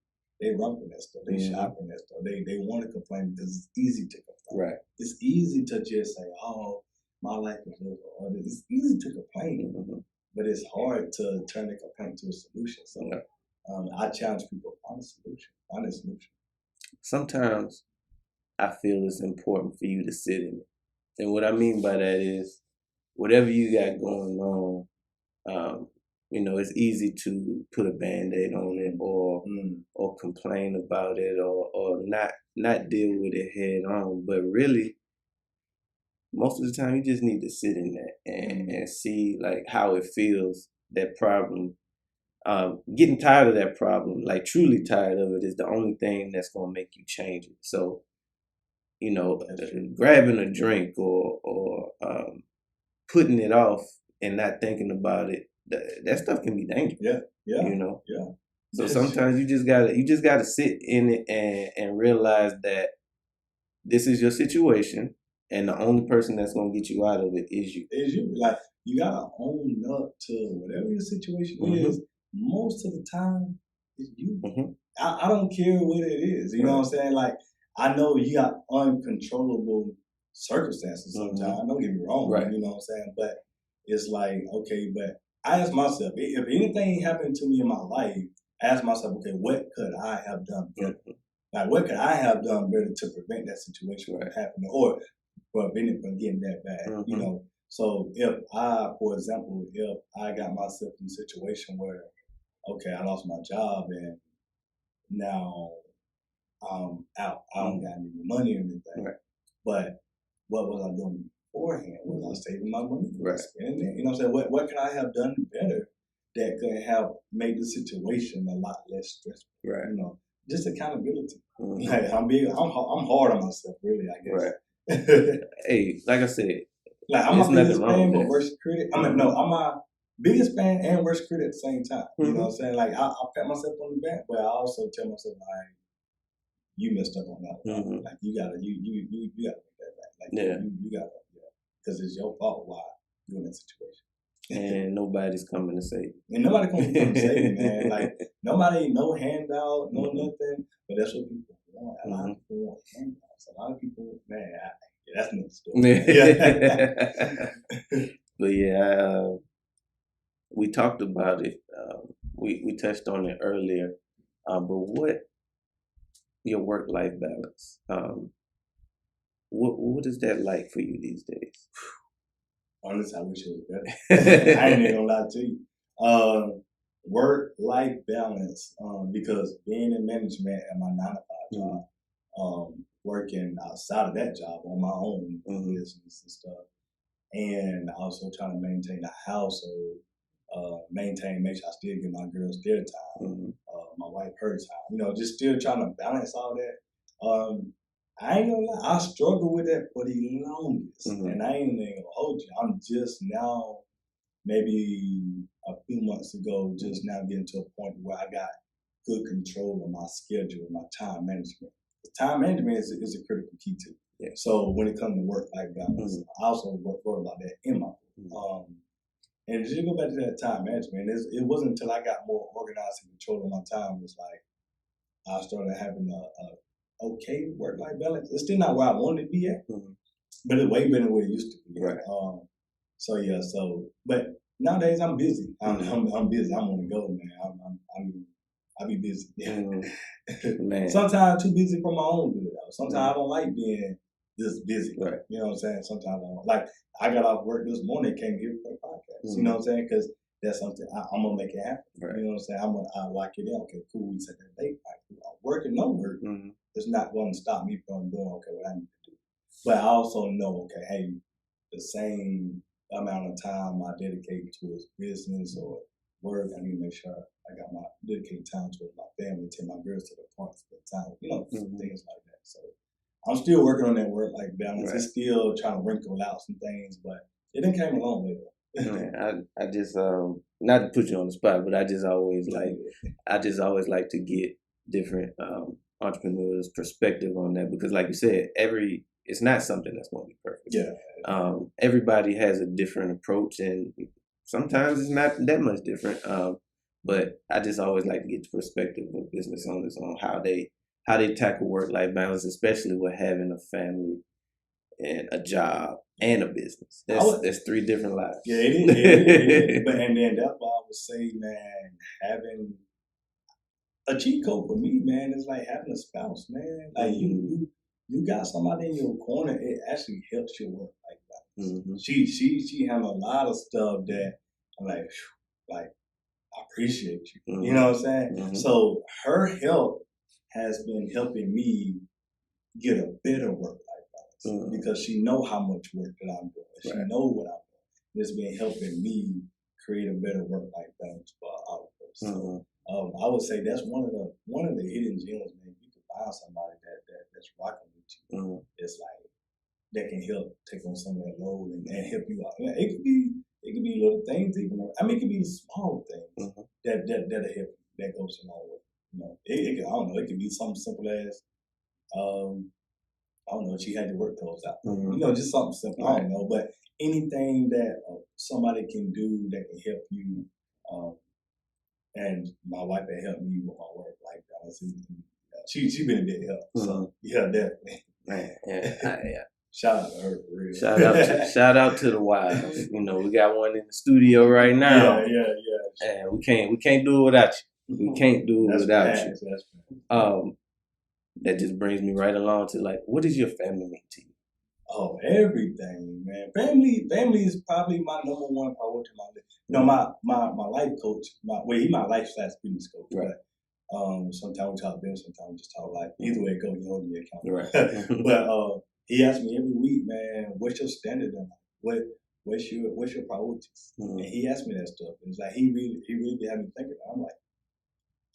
run with that stuff. They shop in that stuff. They want to complain because it's easy to complain. Right. It's easy to just say, oh, my life is miserable. It's easy to complain, but it's hard to turn the complaint to a solution. So I challenge people, find a solution. Find a solution. Sometimes I feel it's important for you to sit in it. And what I mean by that is, whatever you got going on, you know, it's easy to put a Band-Aid on it or complain about it or not deal with it head on. But really, most of the time, you just need to sit in that and see like how it feels, that problem. Getting tired of that problem, like truly tired of it, is the only thing that's going to make you change it. So, you know, grabbing a drink or putting it off and not thinking about it, that stuff can be dangerous. Yeah. You know. Yeah. So sometimes you just gotta sit in it and realize that this is your situation, and the only person that's gonna get you out of it is you. Is you. Like, you gotta own up to whatever your situation is. Most of the time, it's you. I don't care what it is. You know what I'm saying? Like, I know you got uncontrollable circumstances sometimes. Don't get me wrong. Right. You know what I'm saying? But it's like, okay, but I ask myself, if anything happened to me in my life, I ask myself, okay, what could I have done better? Like, what could I have done better to prevent that situation from happening or prevent it from getting that bad? You know? So if for example, if I got myself in a situation where, okay, I lost my job and now I'm out, I don't got any money or anything, but what was I doing beforehand? Was I saving my money? Spending it? You know what I'm saying? What could I have done better that could have made the situation a lot less stressful? Right. You know, just accountability. Like, I'm hard on myself, really, I guess. Right. Hey, like I said, like, I'm my biggest fan but worst critic. I'm my biggest fan and worst critic at the same time. You know what I'm saying? Like, I pat myself on the back, but I also tell myself, like, you messed up on that one. Like, you gotta make that back. Like, you gotta, because it's your fault why you're in that situation. And nobody's coming to save you. And nobody coming to save you, man. Like, nobody, no handout, no nothing. But that's what people want. A lot of people want handouts. A lot of people, man, that's another story. But we talked about it. We touched on it earlier. But what your work-life balance? What is that like for you these days? Honestly, I wish it was better. I ain't even gonna lie to you. Work-life balance, because being in management at my 9-to-5 job, working outside of that job on my own business and stuff, and also trying to maintain the household, make sure I still get my girls their time, my wife her time. You know, just still trying to balance all that. I ain't gonna lie, I struggled with that for the longest, and I ain't even gonna hold you. I'm just now, maybe a few months ago, just now getting to a point where I got good control of my schedule and my time management. The time management is a critical key to it. So when it comes to work-life balance, I also wrote about that in my book. And just go back to that time management, it wasn't until I got more organized and control of my time, it was like I started having a okay work-life balance. It's still not where I wanted to be at, but it's way better than where it used to be. Right. But nowadays I'm busy. I'm busy. I'm on the go, man. I be busy. Man. Sometimes too busy for my own good. Sometimes I don't like being this busy. Right. You know what I'm saying? Sometimes I don't. Like, I got off work this morning, came here for the podcast. You know what I'm saying? Because that's something I'm going to make it happen. Right. You know what I'm saying? I lock it in. Okay, cool. We set that date. Like, work and no work. It's not going to stop me from doing, okay, what I need to do. But I also know, okay, hey, the same amount of time I dedicate towards business or work, I need to make sure I got my dedicated time towards my family, take my girls to the park, spend time, things like that. So I'm still working on that work-life balance. Right. It's still trying to wrinkle out some things, but it done came a long way though. Man, I just not to put you on the spot, but I just always like to get different entrepreneurs' perspective on that, because like you said, it's not something that's going to be perfect. Yeah. Everybody has a different approach, and sometimes it's not that much different. But I just always like to get the perspective of business owners on how they tackle work-life balance, especially with having a family and a job and a business. That's three different lives. Yeah, it is. But and then that's why I would say, man, having a cheat code for me, man, is like having a spouse, man. Like you got somebody in your corner, it actually helps your work like that. She handle a lot of stuff that I'm like I appreciate you. You know what I'm saying? So her help has been helping me get a better work-life balance because she know how much work that I'm doing. She know what I'm doing. It's been helping me create a better work-life balance for all of us. So I would say that's one of the hidden gems, man. You can find somebody that's rocking with you. It's like that can help take on some of that load and help you out. It could be little things even. It could be small things that'll help you. That goes a long way. It I don't know. It could be something simple as I don't know. She had your work closed out. Just something simple. I don't know, but anything that somebody can do that can help you. And my wife had helped me with my work like that. She been a big help. So yeah, definitely. Man, yeah. Shout out to her for real. Shout out to the wives. We got one in the studio right now. Yeah. And we can't do it without you. We can't do it without you. That's that just brings me right along to like, what does your family mean to you? Oh, everything, man. Family is probably my number one priority. My life coach, he's my life/fitness coach. Right. But sometimes we talk business, sometimes we just talk life. Either way it goes, he holds me accountable. Right. But he asks me every week, man, what's your standard in life? What's your priorities? And he asked me that stuff. And it's like he really had me thinking. I'm like,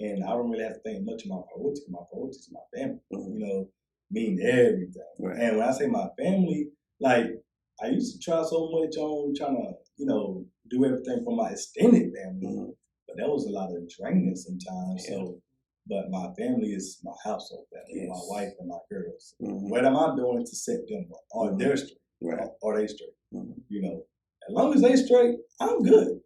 and I don't really have to think much of my priorities. My priorities are my family. Mean everything. Right. And when I say my family, like I used to try so much on trying to, do everything for my extended family, but that was a lot of draining sometimes. Yeah. So, but my family is my household family, my wife and my girls. What am I doing to set them up? Are they straight? Right. Are they straight? As long as they straight, I'm good.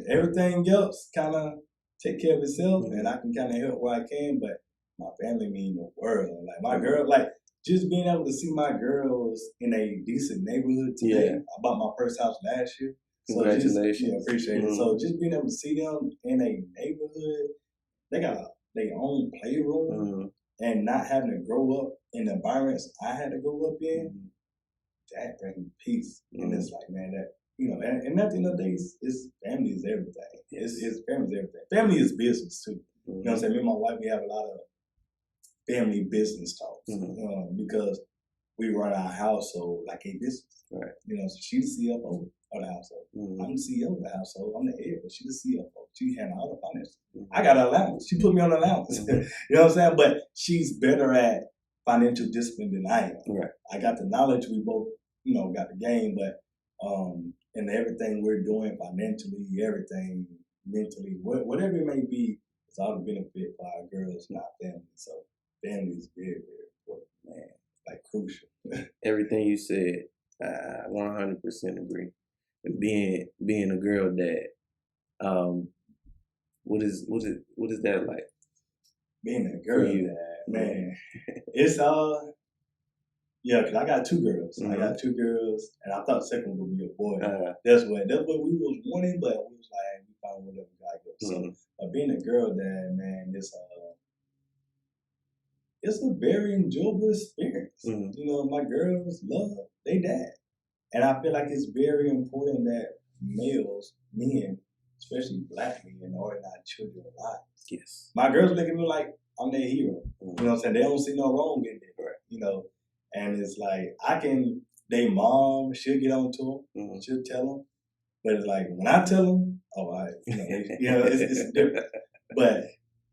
Everything else kind of take care of itself, and I can kind of help where I can, but my family mean the world. Like my girl, like just being able to see my girls in a decent neighborhood today. I bought my first house last year. Congratulations. Appreciate it. So just being able to see them in a neighborhood, they got their own playroom and not having to grow up in the environments I had to grow up in, that brings me peace. And it's like, man, that and at the end of the day, it's family is everything. It's family is everything. Family is business too. You know what I'm saying? Me and my wife, we have a lot of family business talks because we run our household like a business. Right. So she's the CFO of the household. I'm the CEO of the household. I'm the head, but she's the CFO. She handles all the finances. I got an allowance. She put me on allowance. You know what I'm saying? But she's better at financial discipline than I am. Right. I got the knowledge. We both, got the game, but and everything we're doing financially, everything mentally, whatever it may be, it's all the benefit for our girls and our family. So family is very, very important, man. Like crucial. Everything you said, I 100% agree. And being a girl dad, what is that like? Being a girl dad, man, it's Yeah, because I got 2 girls. I got 2 girls, and I thought the second one would be a boy. That's what we was wanting, but we was like, we found whatever God gave. So being a girl dad, man, it's a very enjoyable experience. You know, my girls love their dad. And I feel like it's very important that men, especially black men, are in our children's lives. Yes. My girls look at me like I'm their hero. You know what I'm saying? They don't see no wrong in it. Right. You know, and it's like their mom, she'll get on to them, she'll tell them. But it's like when I tell them, it's different.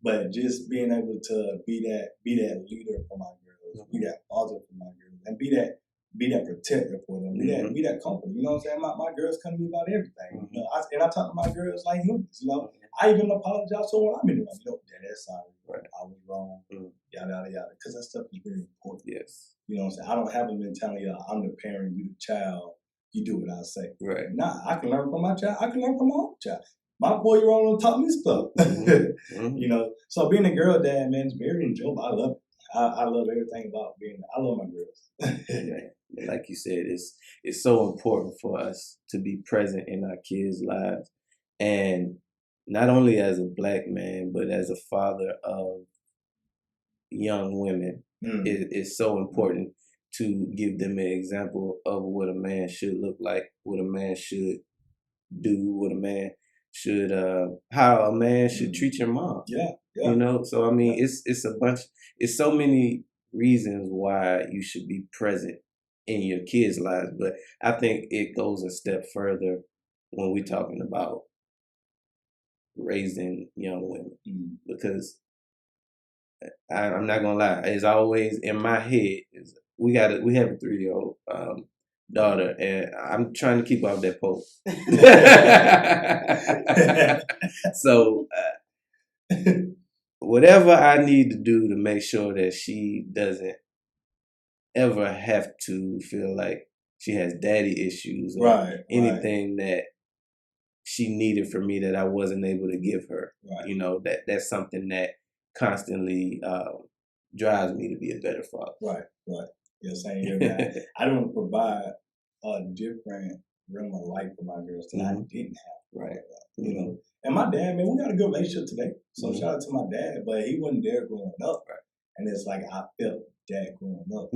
But just being able to be that leader for my girls, be that father for my girls, and be that protector for them, be that comfort. You know what I'm saying? My girls come to me about everything. You know, I talk to my girls like humans. You know, I even apologize to when I'm in the room. You know, Dad, sorry, I was wrong. Yada yada yada, because that stuff is very important. Yes. You know what I'm saying? I don't have a mentality of I'm the parent, you the child. You do what I say. Right. Nah, I can learn from my child. I can learn from my own child. My 4-year-old taught me stuff. You know, so being a girl dad, man, is very enjoyable. I love it. I love everything about I love my girls. Yeah. Like you said, it's so important for us to be present in our kids' lives. And not only as a black man, but as a father of young women, it's so important to give them an example of what a man should look like, what a man should do, what a man should, how a man should treat your mom. Yeah. You know, so I mean, it's so many reasons why you should be present in your kids' lives, but I think it goes a step further when we're talking about raising young women, because I'm not gonna lie, it's always in my head. We have a 3-year-old daughter, and I'm trying to keep off that pole. So whatever I need to do to make sure that she doesn't ever have to feel like she has daddy issues or anything that she needed from me that I wasn't able to give her. You know, that's something that constantly drives me to be a better father. Right. Yeah, same here, man. I don't provide a different realm of life for my girls that I didn't have. You know, and my dad, man, we got a good relationship today. So shout out to my dad, but he wasn't there growing up. And it's like I felt that growing up.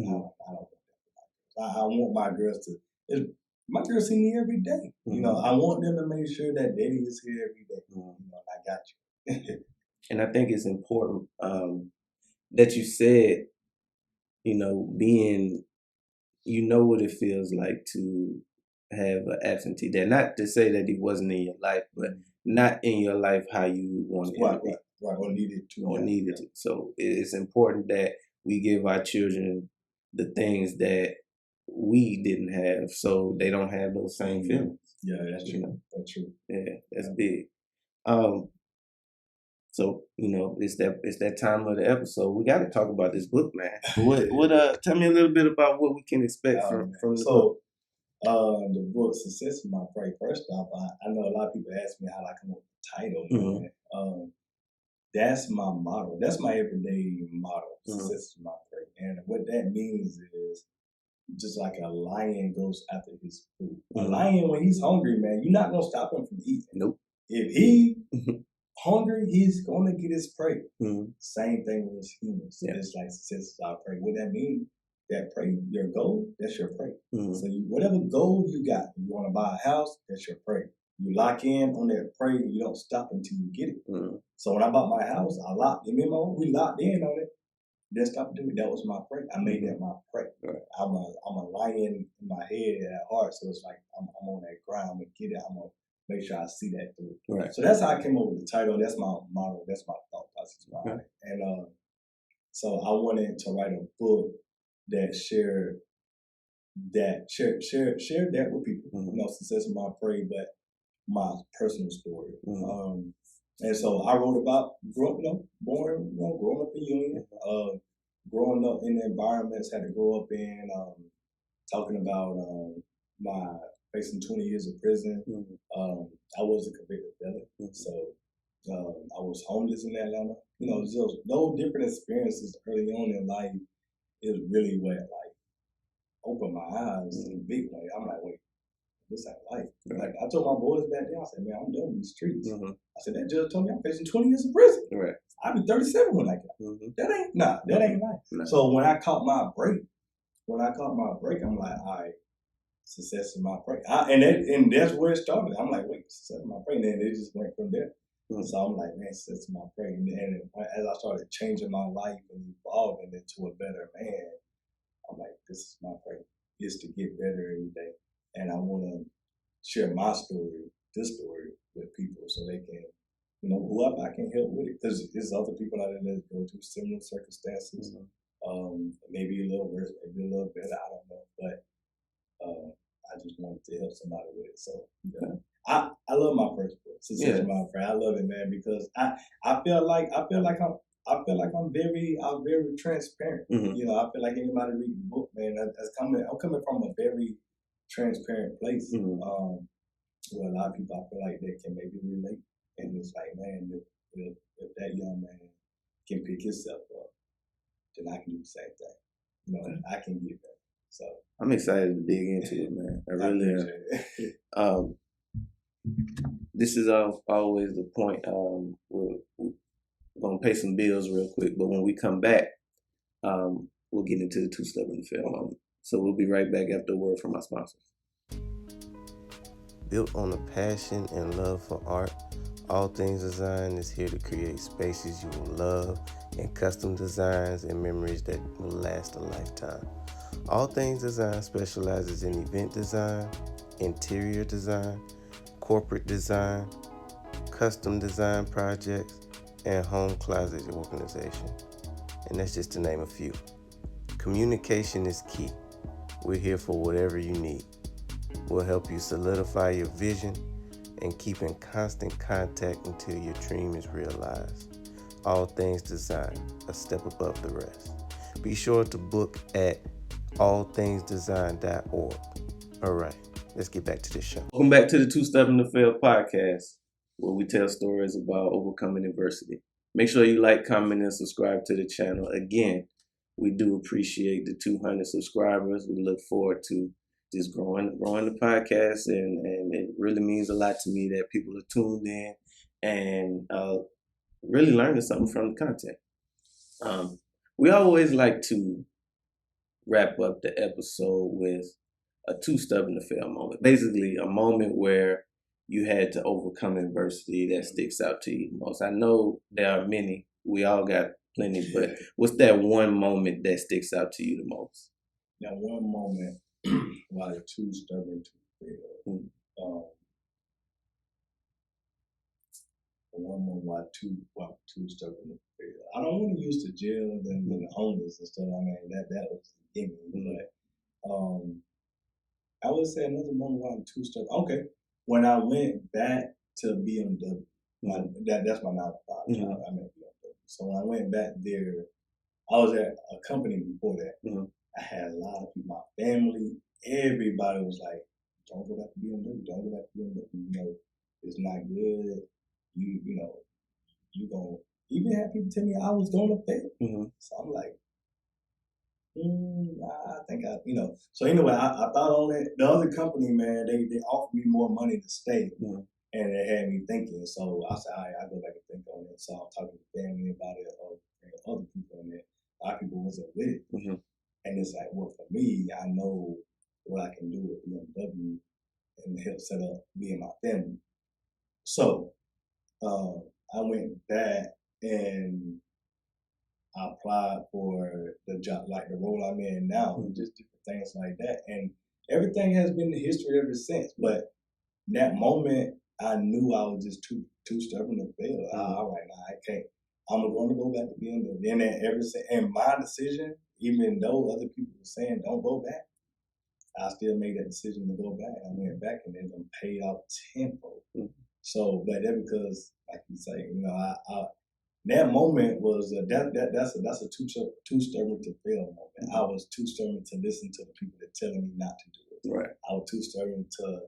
I want my girls to. My girls see me every day. You know, I want them to make sure that daddy is here every day. You know, I got you. And I think it's important that you said, you know, you know what it feels like to have an absentee dad. Not to say that he wasn't in your life, but not in your life how you wanted him to be. Or needed to. So it's important that we give our children the things that we didn't have, so they don't have those same feelings. Yeah, that's true. You know? That's true. Yeah, that's big. So you know, it's that time of the episode. We got to talk about this book, man. Tell me a little bit about what we can expect from the book. The book Success is My Prey. First off, I know a lot of people ask me how I come up with the title. Man. That's my motto. That's my everyday motto. Success is my prey. And what that means is just like a lion goes after his food. A lion, when he's hungry, man, you're not going to stop him from eating. Nope. If he hungry, he's going to get his prey. Same thing with humans. So it's like success is our prey. What that means, that prey, your goal, that's your prey. So whatever goal you got, you want to buy a house, that's your prey. You lock in on that prey, you don't stop until you get it. So when I bought my house, we locked in on it. Didn't stop doing it. That was my prey. I made that my prey. I'm a lion in my head at heart, so it's like I'm on that ground. I'm gonna get it. I'm gonna make sure I see that through. So that's how I came up with the title. That's my motto. That's my thought process behind it. And so I wanted to write a book that shared that with people. You know, success is my prey, but my personal story. And so I wrote about growing up in Union, growing up in the environments I had to grow up in, talking about my facing 20 years of prison. I was a convicted felon, so I was homeless in Atlanta. You know, just those different experiences early on in life is really what like opened my eyes in a big way. I'm like, wait, this ain't life. Like I told my boys back then, I said, man, I'm done with these streets. I said, that judge told me I'm facing 20 years in prison. I'll be 37 when I get out. That ain't life. So when I caught my break, I'm like, all right, success is my break. And that's where it started. I'm like, wait, success is my break. And then it just went from there. So I'm like, man, success is my break. And as I started changing my life and evolving into a better man, I'm like, this is my break. Is to get better every day. And I want to share my story, this story, with people so they can, whoever I can help with it. Because there's other people out there that go through similar circumstances. Maybe a little worse, maybe a little better, I don't know. But I just wanted to help somebody with it. So I love my first book, Success is My Friend. I love it, man, because I feel like I'm very transparent. I feel like anybody reading the book, man, I'm coming from a very transparent place. Where a lot of people I feel like they can maybe relate. And it's like, man, if that young man can pick himself up, then I can do the same thing. I can get that. So I'm excited to dig into it, man. I really am. This is always the point. We're gonna pay some bills real quick, but when we come back, we'll get into the Too Stubborn to Fail moment. So we'll be right back after a word from our sponsors. Built on a passion and love for art, All Things Design is here to create spaces you will love and custom designs and memories that will last a lifetime. All Things Design specializes in event design, interior design, corporate design, custom design projects, and home closet organization. And that's just to name a few. Communication is key. We're here for whatever you need. We'll help you solidify your vision and keep in constant contact until your dream is realized. All Things Design, a step above the rest. Be sure to book at allthingsdesign.org. All right, let's get back to the show. Welcome back to the Too Stubborn to Fail podcast, where we tell stories about overcoming adversity. Make sure you like, comment, and subscribe to the channel. Again, we do appreciate the 200 subscribers. We look forward to just growing the podcast, and it really means a lot to me that people are tuned in and really learning something from the content. We always like to wrap up the episode with a Too Stubborn to Fail moment. Basically, a moment where you had to overcome adversity that sticks out to you the most. I know there are many. We all got plenty, but what's that one moment that sticks out to you the most? Now, one moment while you're too stubborn to fail. One moment while too stubborn to fail. I don't want to use the jail and the homeless and stuff. I mean, that was the beginning. But I would say another moment while I'm too stubborn. Okay, when I went back to BMW, that's my 9-to-5 job. I'm at BMW. So when I went back there, I was at a company before that. I had a lot of people, my family, everybody was like, don't go back to BMW, don't go back to BMW. It's not good. You gonna even have people tell me I was gonna fail. So I'm like, I think So anyway, I thought on it. The other company, man, they offered me more money to stay, and it had me thinking. So I said, all right, I'll go back and think on it. So I'm talking to family about it, and other people in there. A lot of people wasn't with it. And it's like, well, for me, I know what I can do with BMW and help set up me and my family. So I went back and I applied for the job, like the role I'm in now, just different things like that. And everything has been the history ever since. But in that moment, I knew I was just too stubborn to fail. I was like, nah, I can't. I'm going to go back to BMW. And my decision, even though other people were saying don't go back, I still made that decision to go back. I went back and then I'm paid out tenfold. So, but that's because, like you say, that moment was that's a too stubborn to fail moment. I was too stubborn to listen to the people that telling me not to do it. Right. I was too stubborn to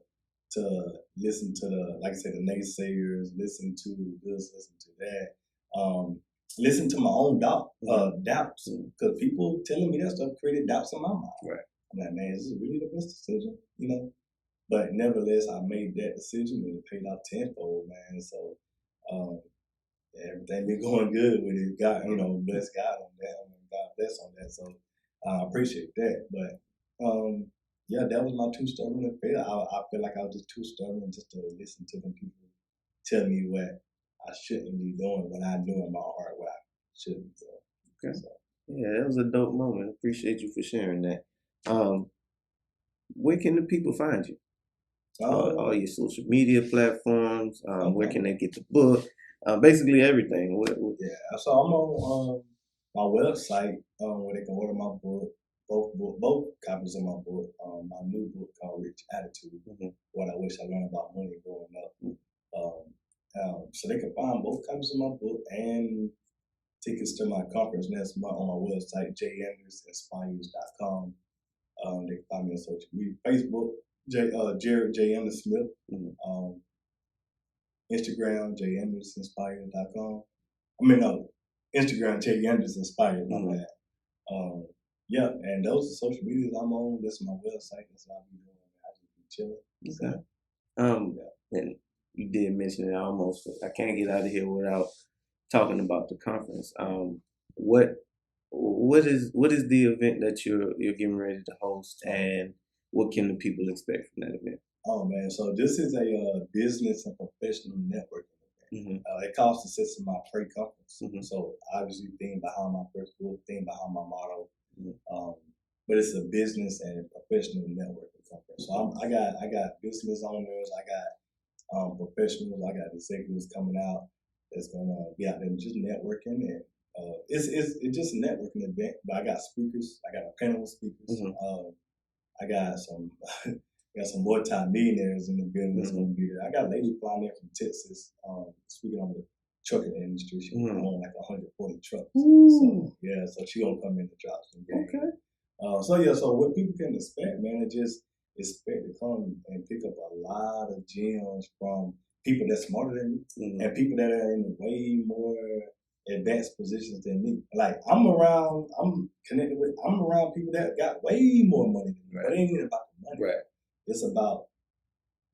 listen to the, like I said, the naysayers, listen to this, listen to that. Listen to my own doubts, because people telling me that stuff created doubts in my mind. Right. I'm like, man, is this really the best decision? You know? But nevertheless, I made that decision and it paid off tenfold, man. So everything been going good with it. God, bless God on that. God bless on that. So I appreciate that. But yeah, that was my too stubborn to fail. I feel like I was just too stubborn just to listen to them people tell me what I shouldn't be doing when I knew in my heart what I should be doing. Okay. So, yeah, that was a dope moment. Appreciate you for sharing that. Where can the people find you? All your social media platforms. Where can they get the book? Basically everything. Yeah, so I'm on my website where they can order my book, both copies of my book. My new book called Rich Attitude, What I Wish I Learned About Money Growing Up. So they can find both copies of my book and tickets to my conference next month on my website, JANDERSinspires.com. They can find me on social media, Facebook, Jared J. Anders Smith. Instagram, JANDERSinspire.com. Instagram, JANDERSinspire, my bad. Yeah, and those are social medias I'm on. That's my website. That's what I'll be doing. I'll just be chilling. Okay. And you did mention it almost. I can't get out of here without talking about the conference. What is the event that you're getting ready to host, and what can the people expect from that event? Oh man, so this is a business and professional networking event. It calls the system my pre-conference. So obviously, theme behind my first book, theme behind my motto. But it's a business and professional networking conference. So I got business owners, I got professionals, I got executives coming out that's gonna be out there just networking, and it's just a networking event. But I got speakers, I got a panel of speakers. I got some multi-millionaires in the building that's gonna be there. I got a lady flying in from Texas, speaking on the trucking industry. She own like 140 trucks. So yeah, so she gonna come in to drop some game. Okay. So what people can expect, man, just expect to come and pick up a lot of gems from people that's smarter than me and people that are in way more advanced positions than me. Like I'm around people that got way more money than me. But it ain't even about the money. Right. It's about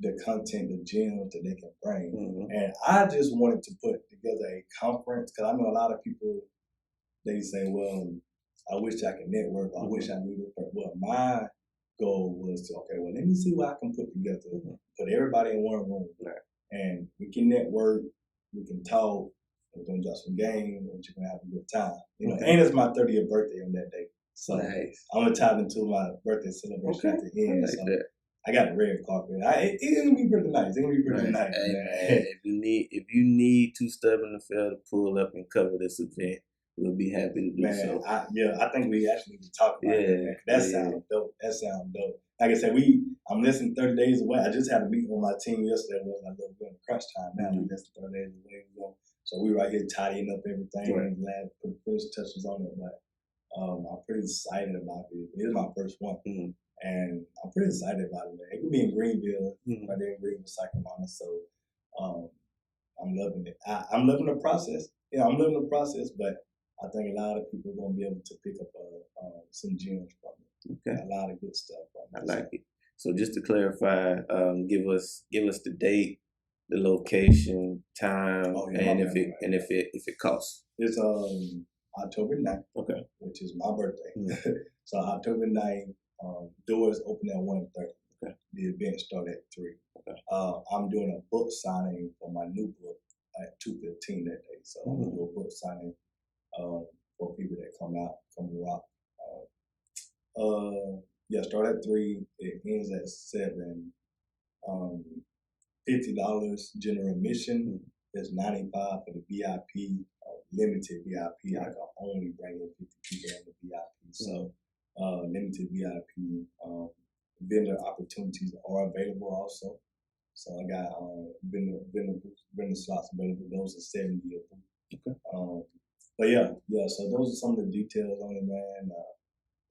the content, the gems that they can bring. And I just wanted to put together a conference because I know a lot of people, they say, well, I wish I could network. I wish I knew this person. Well, my goal was to, let me see what I can put together. Put everybody in one room. Right. And we can network, we can talk, we're going to drop some games, and you're going to have a good time. And it's my 30th birthday on that day. So nice. I'm going to tie into my birthday celebration at the end. I got the red carpet. It's gonna be pretty nice. It's gonna be pretty nice. Hey, man, if you need Too Stubborn to Fail to pull up and cover this event, we'll be happy to do so. I think we actually need to talk about that. Man. That sounds dope. Like I said, I'm less than 30 days away. I just had a meeting with my team yesterday. We're in crunch time now. We're less than 30 days away. So we right here tidying up everything. And glad to put the finish touches on it. But I'm pretty excited about it. It is my first one. And I'm pretty excited about it, man. It could be in Greenville, right there in Greenville, Sacramento. So I'm loving it. I'm loving the process. I'm loving the process, but I think a lot of people are going to be able to pick up some gems from it. Okay. A lot of good stuff from it. I like it. So just to clarify, give us the date, the location, time, and if it costs. It's October 9th, which is my birthday. So October 9th. Doors open at 1:30. Okay. The event starts at 3. Okay. I'm doing a book signing for my new book at 2:15 that day. So I'm gonna do a book signing for people that come to rock. Start at 3. It ends at 7. $50 general admission. There's $95 for the VIP, limited VIP. I can only bring in 50 people in the VIP. So. Limited VIP vendor opportunities are available also. So I got vendor slots available. Those are 70 of them. Okay. But so those are some of the details on it, man.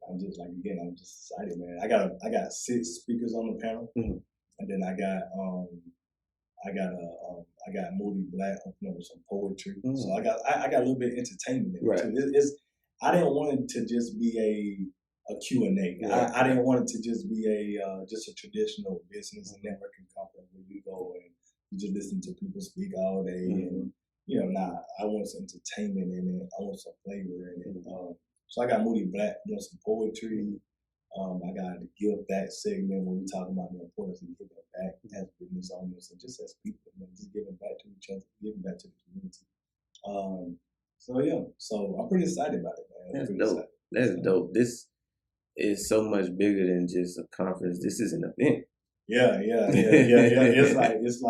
I'm just excited, man. I got 6 speakers on the panel, and then I got Moody Black opening up with some poetry. So I got a little bit of entertainment in it too. I didn't want it to just be a Q&A. Yeah. I didn't want it to just be just a traditional business and networking company where you go and you just listen to people speak all day. And, I want some entertainment in it. I want some flavor in it. So I got Moody Black doing some poetry. I got the Give Back segment when we talk about the importance of giving back as business owners and just as people, just giving back to each other, giving back to the community. So I'm pretty excited about it, man. That's dope. That's dope. This is so much bigger than just a conference. This is an event. Yeah. It's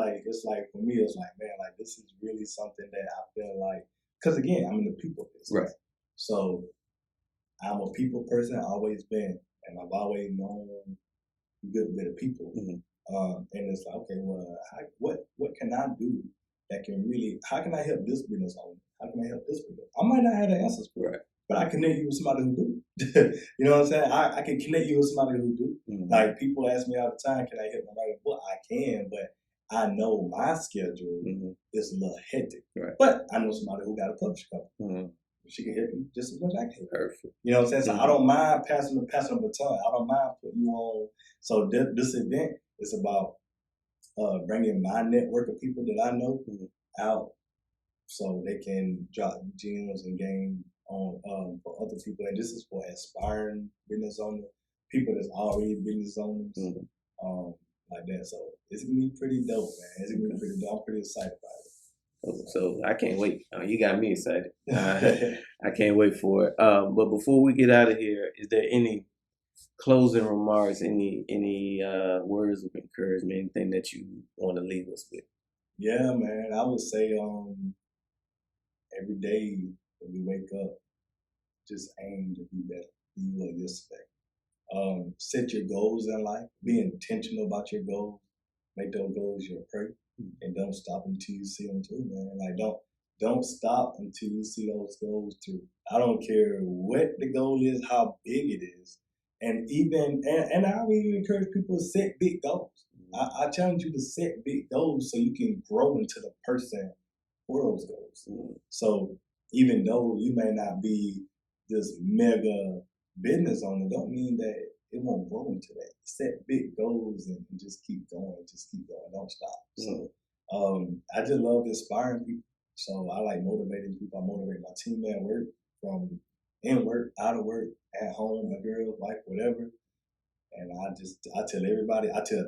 like for me, it's like, man, like this is really something that I feel like, because again, I'm in the people business. Right. So I'm a people person. I've always been, and I've always known a good bit of people. And it's like, okay, well, what can I do that can really, how can I help this business owner? How can I help this business? I might not have the answers for it, but I connect you with somebody who do. You know what I'm saying? I can connect you with somebody who do. Like people ask me all the time, can I help them write a book? I can, but I know my schedule is a little hectic. Right. But I know somebody who got a publishing company. She can help you just as much as I can. Perfect. You know what I'm saying? So I don't mind passing the baton. I don't mind putting you on. So this event is about bringing my network of people that I know out, so they can drop gems and gain on for other people. And this is for aspiring business owners, people that's already business owners, like that. So it's gonna be pretty dope, man. It's gonna be pretty dope. I'm pretty excited about it. So I can't wait. You got me excited. I can't wait for it. But before we get out of here, is there any closing remarks, any words of encouragement, anything that you want to leave us with? Yeah, man. I would say every day when you wake up, just aim to be better than you were yesterday. Set your goals in life. Be intentional about your goals. Make those goals your purpose. And don't stop until you see them through, man. Like don't stop until you see those goals through. I don't care what the goal is, how big it is, and I would even encourage people to set big goals. I challenge you to set big goals so you can grow into the person for those goals. So even though you may not be this mega business owner, don't mean that it won't grow into that. Set big goals and just keep going. Don't stop. So I just love inspiring people. So I like motivating people. I motivate my team at work, from in work, out of work, at home, my girl, wife, whatever. And I tell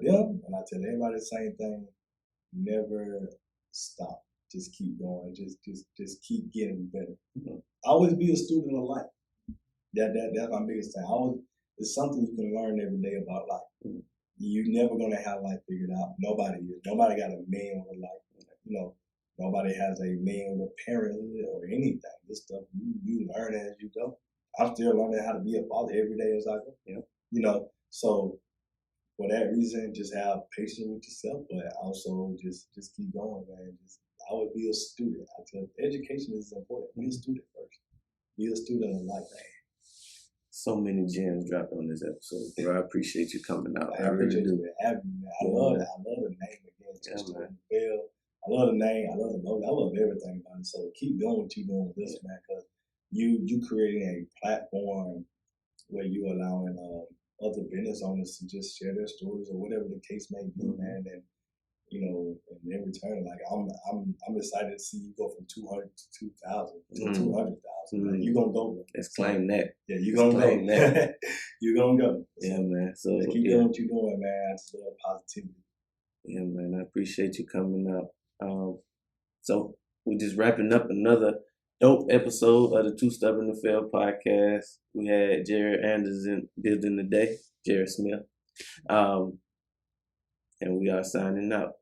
them, and I tell everybody the same thing. Never stop. Just keep going. Just keep getting better. Always be a student of life. That's my biggest thing. It's something you can learn every day about life. You're never gonna have life figured out. Nobody is. Nobody got a manual life. Nobody has a manual of parenthood or anything. This stuff you learn as you go. I'm still learning how to be a father every day as I go. So for that reason, just have patience with yourself, but also just keep going, man. I would be a student. I tell you, education is important. Be a student first. Be a student of life, man. So many gems dropped on this episode, bro. I appreciate you coming out. I really do. Having me, man. I love the name again. I love the name. I love the logo. I love everything about it. So keep doing what you're doing with this, man, because you creating a platform where you allowing other business owners to just share their stories or whatever the case may be, man. And and in return, like I'm excited to see you go from 200 to 2,000 to 200,000. Like, you gonna go. Let's claim that. Yeah, you gonna claim that. You gonna go. Yeah, man. So keep doing what you're doing, man. I just love positivity. Yeah, man. I appreciate you coming up. So we're just wrapping up another dope episode of the Too Stubborn to Fail podcast. We had J.ANDERS in building today, Jared Smith. And we are signing out.